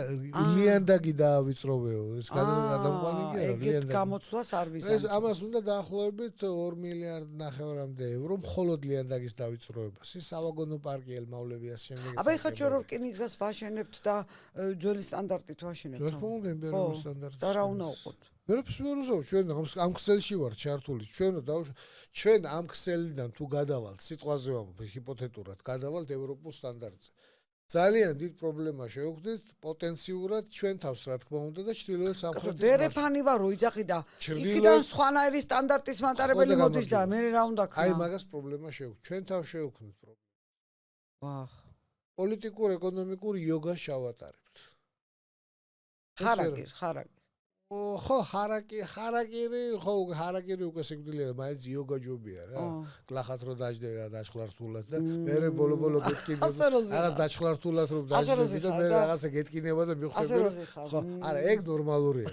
ლიანდაგი დაავიწროვეო. ეს გადამყვანი კი არა ლიანდაგი. ეგეთ გამოცვლას არ ვიზამ. ეს ამას უნდა დაახლოებით 2 მილიარდ ნახევრამდე ევრო მხოლოდ ლიანდაგის დავიწროებას. ის სავაგონო პარკი ელმავლებიას შემდეგ. აბა ეხლა ჩვენ რკინიგზას ვაშენებთ და ძველი სტანდარტით ვაშენებთ. რა თქმა უნდა, იმპერიული სტანდარტით. და რა უნდა უყოთ? ვერაფერს ვერ უზავ, ჩვენ ამ ქსელში ვართ ჩართული. ჩვენ ამ ქსელიდან თუ გადავალთ, სიტყვაზე ვამბობ, ჰიპოთეტურად გადავალთ ევროპულ სტანდარტზე. ძალიან დიდ პრობლემა შევხვდით პოტენციურად ჩვენ თავს რა თქმა უნდა და ჩრდილოეთ სამხრეთის დერეფანი ვარო იძახი და იქიდან სხვანაირი სტანდარტის მატარებელი მოდის და მე რა უნდა ქნა? აი მაგას პრობლემა შევხვდით. ჩვენ თავს შევხვდით პრობლემა. ვახ. პოლიტიკურ ეკონომიკურ იოგას შავატარებთ. ხარაკი. ხო, ხარაკირი უკვე სიკვდილია, მაინც იოგა ჯობია რა. გლახათ რო დაждდება დაჭხლართულად და მე ბოლო გეტკინება. რაღაც დაჭხლართულად რო დაждდება და მე რაღაცა გეტკინება და მიხვდები რომ ხო, არა, ეგ ნორმალურია.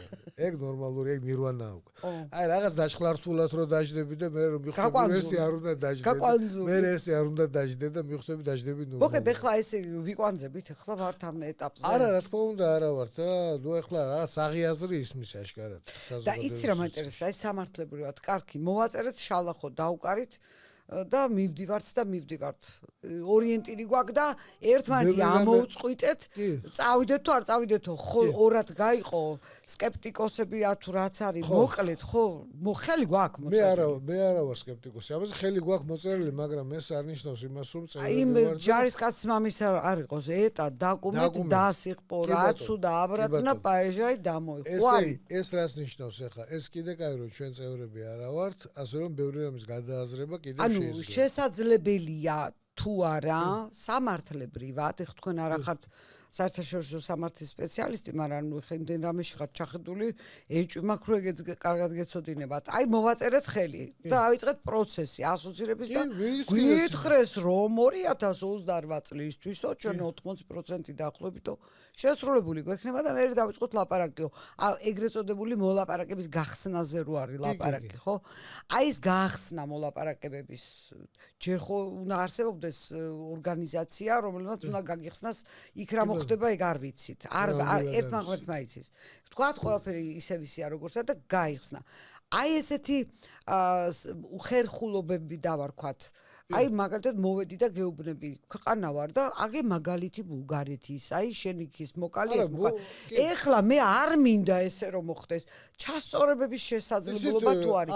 ეგ ნირვანაა უკვე. აი რაღაც დაჭხლართულად რო დაждდები და მე რომ მიხვდები ესე არ უნდა დაждდე. მე ესე არ უნდა დაждდე და მიხვდები დაждდები ნუ. მოკეთ ეხლა ესე ვიკვანძებით, ეხლა ვართ ამ ეტაპზე. არა, რა თქმა უნდა, არა ვართ და ნუ ეხლა რაღაც აღიაზრი ისმის აშკარად. და იცი რა მაინტერესებს, აი სამართლებრივად, კარგი, მოვაწერეთ შალახო, დაუკარით და მივდივართ. ორიენტირი გვაქვს და ერთმანეთი ამოუწყვიტეთ. წავიდეთ თუ არ წავიდეთო, ხო, ორად გაიყო, სკეპტიკოსები თუ რაც არის, მოკლედ, ხო, ხელი გვაქვს მოწერილი. მე არა ვარ სკეპტიკოსი. ამაზე ხელი გვაქვს მოწერილი, მაგრამ ეს არ ნიშნავს იმას, რომ იმ ჯარისკაცის მამის არ იყოს ეტა, დაკუმენტი დასიყპო, რაცუ და აბრატნა პაეჟაი დამოიღო. ეს რას ნიშნავს ახლა? ეს კიდე კაი რომ ჩვენ წევრები არა ვართ, ასე რომ ბევრი რამის გადააზრება კიდევ ანუ შესაძლებელია თუ არა სამართლებრივად, ეხლა თქვენ არ ახართ საერთაშორისო სამართლის სპეციალისტი, მაგრამ ნუ ხე იმდენ რამეში ხართ ჩახედული, ეჭვი მაქვს რომ ეგეც კარგად გეცოდინებათ. აი მოვაწერეთ ხელი და ავიწყეთ პროცესი ასოცირების და გითხრეს რომ 2028 წლისთვისო ჩვენ 80% დაახლოებითო შესრულებული გვექნება და მე დავიწყოთ ლაპარაკიო. ეგრეთ წოდებული მოლაპარაკების გახსნაზე რო არის ლაპარაკი, ხო? აი ეს გახსნა მოლაპარაკებების ჯერ ხო უნდა არსებობდეს ორგანიზაცია, რომელმაც უნდა გაგიხსნას იქ რა ხდება ეგ არ ვიცით. ერთმა იცის. თქვათ ყველაფერი ისე ვისია როგორცაა და გაიხსნა. აი ესეთი უხერხულობები დავარქვათ. აი მაგალითად მოვედი და გეუბნები, ქვეყანა ვარ და აგე მაგალითი ბულგარეთის, აი შენიქის მოკალი ეს მოკალი. ეხლა მე არ მინდა ესე რომ მოხდეს. ჩასწორებების შესაძლებლობა თუ არის.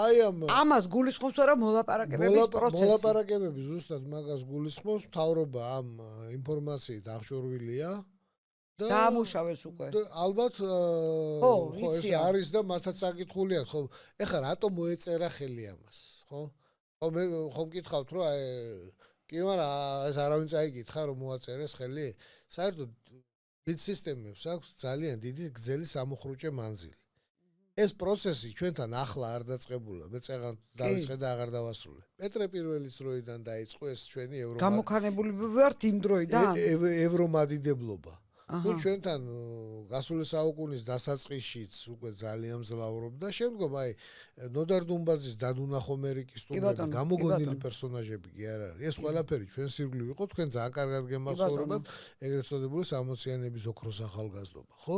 ამას გულისხმობს არა მოლაპარაკებების პროცესი. მოლაპარაკებები ზუსტად მაგას გულისხმობს, მთავრობა ამ ინფორმაციით აღჭურვილია. დაამუშავეს უკვე. ალბათ ხო ეს არის და მათაც აკითხულიათ ხო. ეხლა რატომ მოეწერა ხელი ამას, ხო? ხო მე ხომ მკითხავთ რომ კი მაგრამ ეს არავინ წაიკითხა რომ მოაწერეს ხელი. საერთოდ დიდ სისტემებს აქვს ძალიან დიდი გრძელი სამოხრუჭე მანძილი. ეს პროცესი ჩვენთან ახლა არ დაწყებულა. მე წეგან დავიწყე და აღარ დავასრულე. პეტრე პირველის დროიდან დაიწყო ეს ჩვენი გამოქანებული ვართ იმ დროიდან. ევრომადიდებლობა. ნუ ჩვენთან გასული საუკუნის დასაწყისშიც უკვე ძალიან მძლავრობდა. შემდგომ აი ნოდარ დუმბაძის დადუნახო ამერიკის სტუმრები გამოგონილი პერსონაჟები კი არ არის. ეს ყველაფერი ჩვენ სირგლივ იყო, თქვენ ძალიან კარგად გემახსოვრებათ ეგრეთ წოდებული 60-იანების ოქროს ახალგაზრდობა, ხო?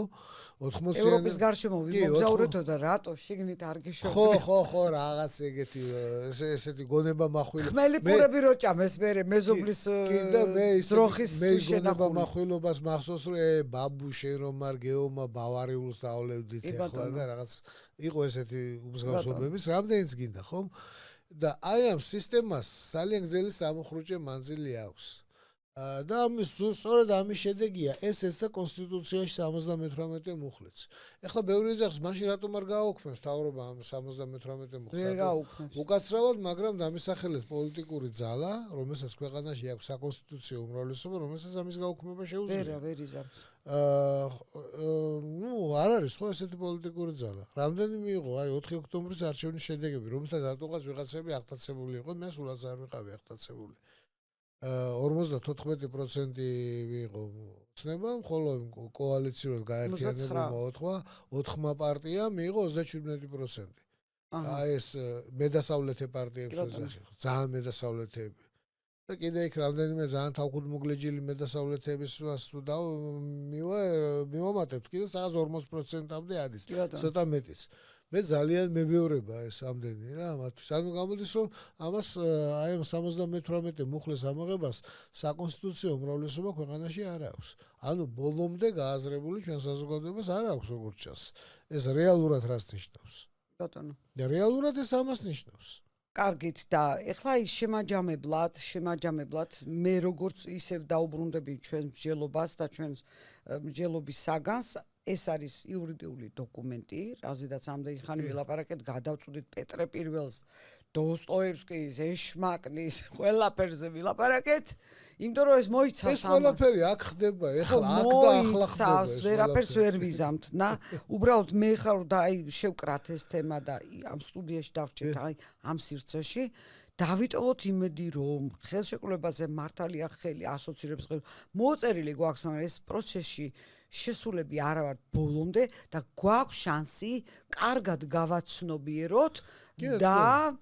80-იანების ევროპის გარშემო ვიმოგზაურეთო და რატო შიგნით არ გეშოვდეთ? ხო, რაღაც ეგეთი ესეთი გონება מחვილობა. ხმელი პურები რო ჭამეს მე მეზობლის ძროხის გონება מחვილობას მახსოვს რომ ბაბუშე რომ არ გეომა ბავარიულს დაავლევდით ახლა და რაღაც იყო ესეთი მსგავსებების რამდენიც გინდა ხომ და აი ამ სისტემას ძალიან გრძელი სამუხრუჭე მანძილი აქვს და ამის სწორედ ამის შედეგია ესა კონსტიტუციაში 78 მუხლიც. ეხლა ბევრი ეძახს მაშინ რატომ არ გააუქმებს მთავრობა ამ 78 მუხლს? უკაცრავად, მაგრამ დამისახელეთ პოლიტიკური ძალა, რომელსაც ქვეყანაში აქვს საკონსტიტუციო უმრავლესობა, რომელსაც ამის გაუქმება შეუძლია. ვერ იზარს. ნუ არ არის ხო ესეთი პოლიტიკური ძალა. რამდენი მიიღო აი 4 ოქტომბრის არჩევნის შედეგები, რომელთა დატოვებას ვიღაცები აღტაცებული იყო, მე სულაც არ ვიყავი აღტაცებული. 54% მიიღო ცნება, ხოლო კოალიციურად გაერთიანებულმა 4 პარტია მიიღო 37%. აი ეს მედასავლეთე პარტიებს ეძახი, ძალიან მედასავლეთეები. და კიდე იქ რამდენიმე ძალიან თავქუდმოგლეჯილი მედასავლეთეების და მივამატებთ კიდე რაღაც 40%-მდე ადის, ცოტა მეტიც. მე ძალიან მებეორება ეს ამდენი რა მათთვის. ანუ გამოდის რომ ამას აი ამ 78 მუხლეს ამოღებას საკონსტიტუციო უმრავლესობა ქვეყანაში არ აქვს. ანუ ბოლომდე გააზრებული ჩვენ საზოგადოებას არ აქვს როგორც ჩანს. ეს რეალურად რას ნიშნავს? ბატონო. და რეალურად ეს ამას ნიშნავს. კარგით და ეხლა ის შემაჯამებლად მე როგორც ისევ დაუბრუნდები ჩვენ მსჯელობას და ჩვენს მსჯელობის საგანს ეს არის იურიდიული დოკუმენტი, რაზედაც ამდენი ხანი ვილაპარაკეთ, გადავწუდით პეტრე პირველს, დოსტოევსკის, ეშმაკნის, ყველაფერზე ვილაპარაკეთ, იმიტომ რომ ეს მოიცავს ეს ყველაფერი აქ ხდება, ეხლა აქ და ახლა ხდება. ვერაფერს ვერ ვიზამთ, უბრალოდ მე ხარ და აი შევკრათ ეს თემა და ამ სტუდიაში დავრჩეთ აი ამ სივრცეში. დავიტოვოთ იმედი რომ ხელშეკრულებაზე მართალია ხელი ასოცირებს ხელი მოწერილი გვაქვს, მაგრამ ეს პროცესში შესულები არა ვართ ბოლომდე და გვაქვს შანსი კარგად გავაცნობიეროთ და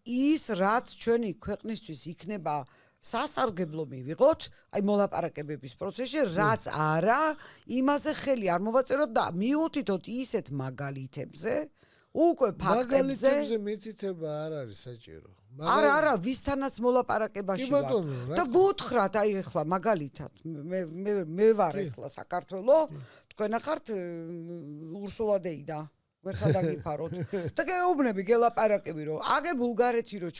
ის რაც ჩვენი ქვეყნისთვის იქნება სასარგებლო მივიღოთ, აი მოლაპარაკებების პროცესში, რაც არა, იმაზე ხელი არ მოვაწეროთ და მიუთითოთ ისეთ მაგალითებზე, უკვე ფაქტებზე მითითება არ არის საჭირო. არა, ვისთანაც მოლაპარაკებაში ვარ. და ვუთხრათ აი ახლა მაგალითად, მე ვარ ახლა საქართველოს, თქვენ ახართ ურსულადეიდა. ვერხა დაგიფაროთ. და გეუბნები გელაპარაკები რომ აგე ბულგარეთი რომ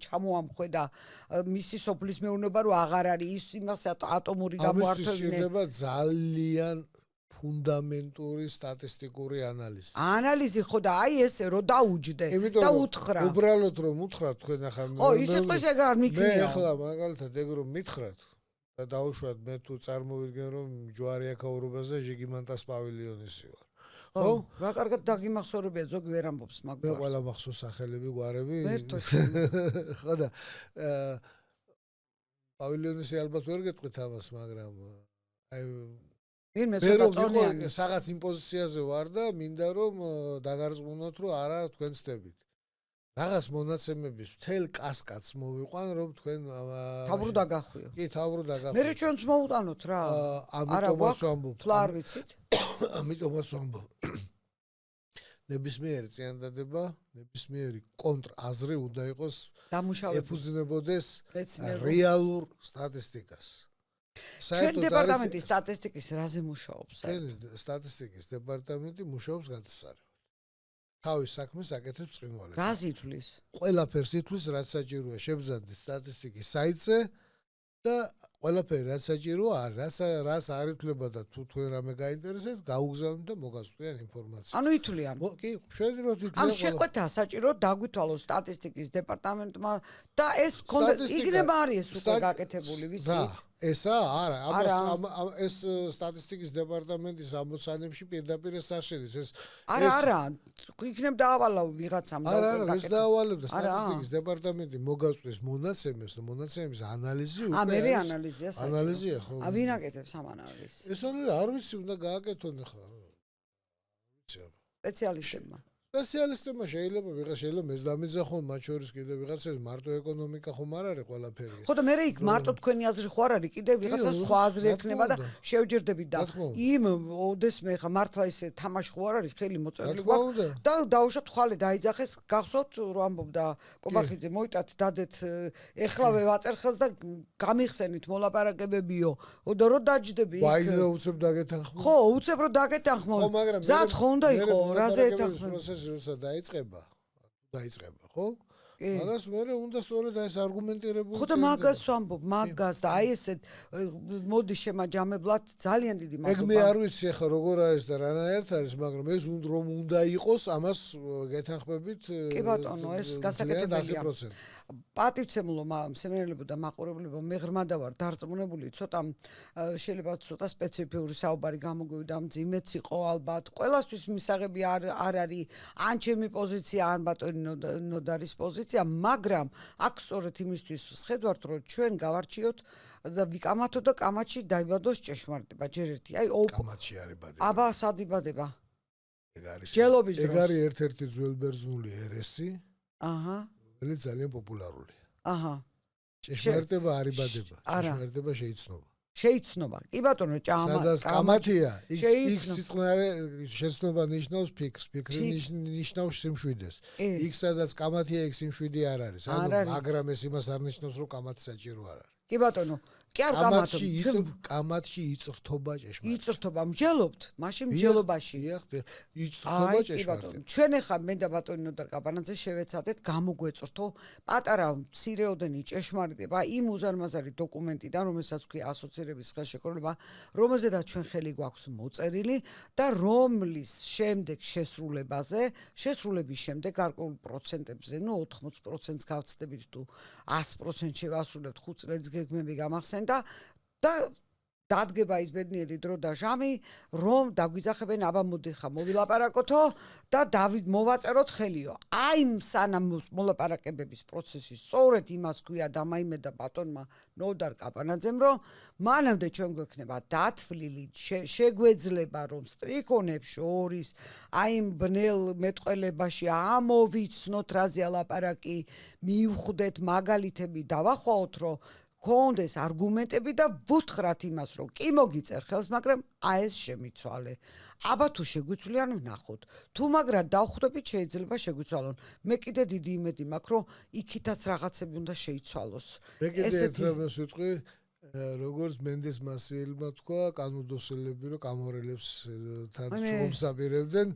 ჩამოამხვე და მისი სოფლის მეურნეობა რომ აღარ არის ის იმას ატომური გამოართვევინე. ამის ძალიან ფუნდამენტური სტატისტიკური ანალიზი. ანალიზი ხო და აი ესე რომ დაუჯდე და უთხრა. უბრალოდ რომ უთხრათ თქვენ ახლა ის სიტყვის ეგ არ მიქნია. მე ახლა მაგალითად ეგ რომ მითხრათ და დაუშვათ მე თუ წარმოვიდგენ რომ ჯვარი აკაურობას და ჟიგიმანტას პავილიონისი ვარ. ხო? რა კარგად დაგიმახსოვრებია ზოგი ვერ ამბობს მაგრამ. მე ყველა მახსოვს სახელები, გვარები. მერთოში. ხო და პავილიონისი ალბათ ვერ გეტყვით ამას, მაგრამ აი მე წონიანი რაღაც იმპოზიციაზე ვარ და მინდა რომ დაგარწმუნოთ რომ არა თქვენ ცდებით. რაღაც მონაცემების მთელ კასკადს მოვიყვან რომ თქვენ თავბრუ დაგახვიო. კი, თავბრუ დაგახვიო. მე ჩვენც მოვუტანოთ რა. ამიტომაც ვამბობ. თლა არ ვიცით. ამიტომაც ვამბობ. ნებისმიერი წინადადება, ნებისმიერი კონტრ-აზრი უნდა იყოს ეფუძნებოდეს რეალურ სტატისტიკას. ჩვენ დეპარტამენტის სტატისტიკის რაზე მუშაობს? სტატისტიკის დეპარტამენტი მუშაობს გადასარევად. თავის საქმეს აკეთებს ბრწყინვალედ. რას ითვლის? ყველაფერს ითვლის, რაც საჭიროა შევზანდეთ სტატისტიკის საიტზე და ყველაფერი რაც საჭიროა არის, რაც არ ითვლება და თუ თქვენ რამე გაინტერესებთ, გაუგზავნოთ და მოგასწრიან ინფორმაცია. ანუ ითვლიან. კი, შეძლებთ ითვლიან. ანუ შეკვეთა საჭირო დაგვითვალოს სტატისტიკის დეპარტამენტმა და ეს იქნება არის ეს უკვე გაკეთებული, ვიცით? ესა არა, ეს სტატისტიკის დეპარტამენტის ამოცანებში პირდაპირ ეს არ შედის. ეს არა, იქნებ დაავალავ ვიღაცამ და არა, ეს დაავალებ და სტატისტიკის დეპარტამენტი მოგაწვდის მონაცემებს და მონაცემების ანალიზი უკვე ანალიზია საჭირო. ანალიზია ხო? ვინ აკეთებს ამ ანალიზს? ეს არ ვიცი, უნდა გააკეთონ ხა. სპეციალისტებმა. სპეციალისტებმა შეიძლება მეზდამიძე ხომ მათ შორის კიდე ვიღაცას მარტო ეკონომიკა ხომ არ არის ყველაფერი. ხო და მე იქ მარტო თქვენი აზრი ხო არ არის, კიდე ვიღაცა სხვა აზრი ექნება და შევჯერდებით და იმ ოდესმე ხა მართლა ისე თამაში ხო არ არის, ხელი მოწერილი ხო და დაუშვათ ხვალე დაიძახეს, გახსოვთ რომ ამბობდა კობახიძე მოიტათ დადეთ ეხლავე ვაწერ ხელს და გამიხსენით მოლაპარაკებებიო და რო დაჯდები იქ. ვაი და უცებ დაგეთანხმო. ხო, უცებ რო დაგეთანხმო. ზად ხო უნდა იყო, რაზე ეთანხმო. როცა დაიწყება, ხო? მაგას მერე უნდა სწორედ ეს არგუმენტირებული. ხო და მაგას ვამბობ, მაგას და აი ესეთ მოდი შემაჯამებლად ძალიან დიდი მადლობა. ეგ მე არ ვიცი ახლა როგორ არის და რანაირად არის, მაგრამ ეს რომ უნდა იყოს, ამას გეთანხმებით. კი ბატონო, ეს გასაკეთებელია. პატივცემულო მსმენელებო და მაყურებლებო, მე ღრმადა ვარ დარწმუნებული, ცოტა შეიძლება ცოტა სპეციფიური საუბარი გამოგვივიდა, მძიმეც იყო ალბათ. ყველასთვის მისაღები არ არის ან ჩემი პოზიცია, ან ბატონი ნოდარის პოზიცია, მაგრამ აქ სწორედ იმისთვის ვხედავთ, რომ ჩვენ გავარჩიოთ და ვიკამათო და კამათში დაიბადოს ჭეშმარიტება ჯერ ერთი. აი კამათში არის ბადება. აბა სადიბადება. ეგ არის. ჯელობის დროს. ეგ არის ერთ-ერთი ძველბერძნული ერესი. აჰა. რომელიც ძალიან პოპულარულია. აჰა. ჭეშმარიტება არის ბადება. ჭეშმარიტება შეიცნობა. შეიცნობა. კი ბატონო, სადაც კამათია, იქ სიწყნარე შეცნობა ნიშნავს ფიქრს, ფიქრი ნიშნავს სიმშვიდეს. იქ სადაც კამათია, იქ სიმშვიდე არ არის. მაგრამ ეს იმას არ ნიშნავს, რომ კამათი საჭირო არ არის. კი ბატონო, კი არ გამათო. კამათში იწრთობა ჭეშმარიტება. იწრთობა, მსჯელობთ, მაშინ მსჯელობაში. იწრთობა ჭეშმარიტება. ჩვენ ახლა მე და ბატონი ნოდარ კაპანაძე შევეცადეთ გამოგვეწრთო პატარა მცირეოდენი ჭეშმარიტება იმ უზარმაზარი დოკუმენტიდან, რომელსაც ქვია ასოცირების ხელშეკრულება, რომელზედაც ჩვენ ხელი გვაქვს მოწერილი და რომლის შემდეგ შესრულების შემდეგ გარკვეულ პროცენტებზე, 80%-ს გავცდებით თუ 100% შევასრულებთ 5 წელს გეგმები გამახსენდა და დადგება ის ბედნიერი დრო და ჟამი, რომ დაგვიძახებენ აბა მოდი ხა მოვილაპარაკოთო და მოვაწეროთ ხელიო. აი სანამ მოლაპარაკებების პროცესი სწორედ იმას ქვია დამაიმე და ბატონმა ნოდარ კაპანაძემ, რომ მანამდე ჩვენ გვექნება დათვლილი შეგვეძლება რომ სტრიქონებს შორის აი ბნელ მეტყველებაში ამოვიცნოთ რაზეა ლაპარაკი, მივხვდეთ მაგალითები დავახვაოთ, რომ კონდეს არგუმენტები და ვუთხრათ იმას, რომ კი მოგიწერ ხელს, მაგრამ აი ეს შემიცვალე. აბა თუ შეგვიცვლიან ვნახოთ. თუ მაგრად დავხვდებით შეიძლება შეგვიცვალონ. მე კიდე დიდი იმედი მაქვს, რომ იქითაც რაღაცები უნდა შეიცვალოს. მე კიდე ერთმანეთს ვიტყვი, როგორც მენდეს მასიელმა თქვა, კანონდოსელები რომ კამორელებს თან ჩხომსაპირებდნენ,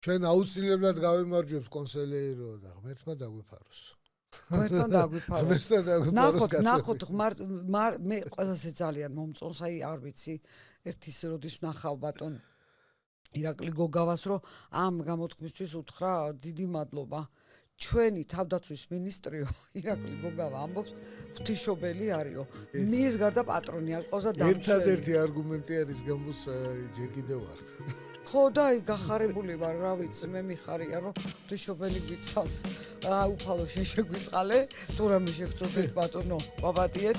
ჩვენ აუცილებლად გავიმარჯვებთ კონსელიერო და ღმერთმა დაგვიფაროს. გვერდთან დაგვიფაროს. ნახოთ მე ყველაზე ძალიან მომწონს, აი არ ვიცი, ერთის როდის ვნახავ ბატონ ირაკლი გოგავას, რომ ამ გამოთქმისთვის უთხრა დიდი მადლობა. ჩვენი თავდაცვის მინისტრიო ირაკლი გოგავა ამბობს, ღვთისმშობელი არისო. მის გარდა პატრონი არ ყავს და ერთადერთი არგუმენტი არის გამბოს ჯერ კიდევ ვარ. ხო და აი გახარებული ვარ, რა ვიცი, მე მიხარია რომ ღვთისმშობელი გვიცავს. უფალო შეგვიწყალე, თუ რამე შეგწოდეთ ბატონო, პაპატიეთ.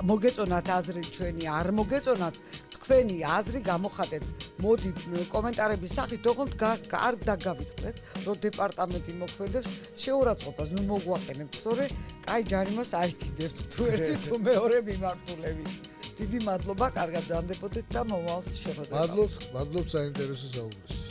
მოგეწონათ აზრი ჩვენი, არ მოგეწონათ თქვენი აზრი გამოხატეთ. მოდი კომენტარების სახით ოღონდ არ დაგავიწყდეთ, რომ დეპარტამენტი მოქმედებს შეურაცხყოფას, ნუ მოგვაყენებთ, სწორედ, კაი ჯარიმას აიქიდებთ თუ ერთი თუ მეორე მიმართულები. დიდი მადლობა, კარგად ძანდებოდეთ და მომავალს შეხვედრებამდე. მადლობთ საინტერესო საუბრის.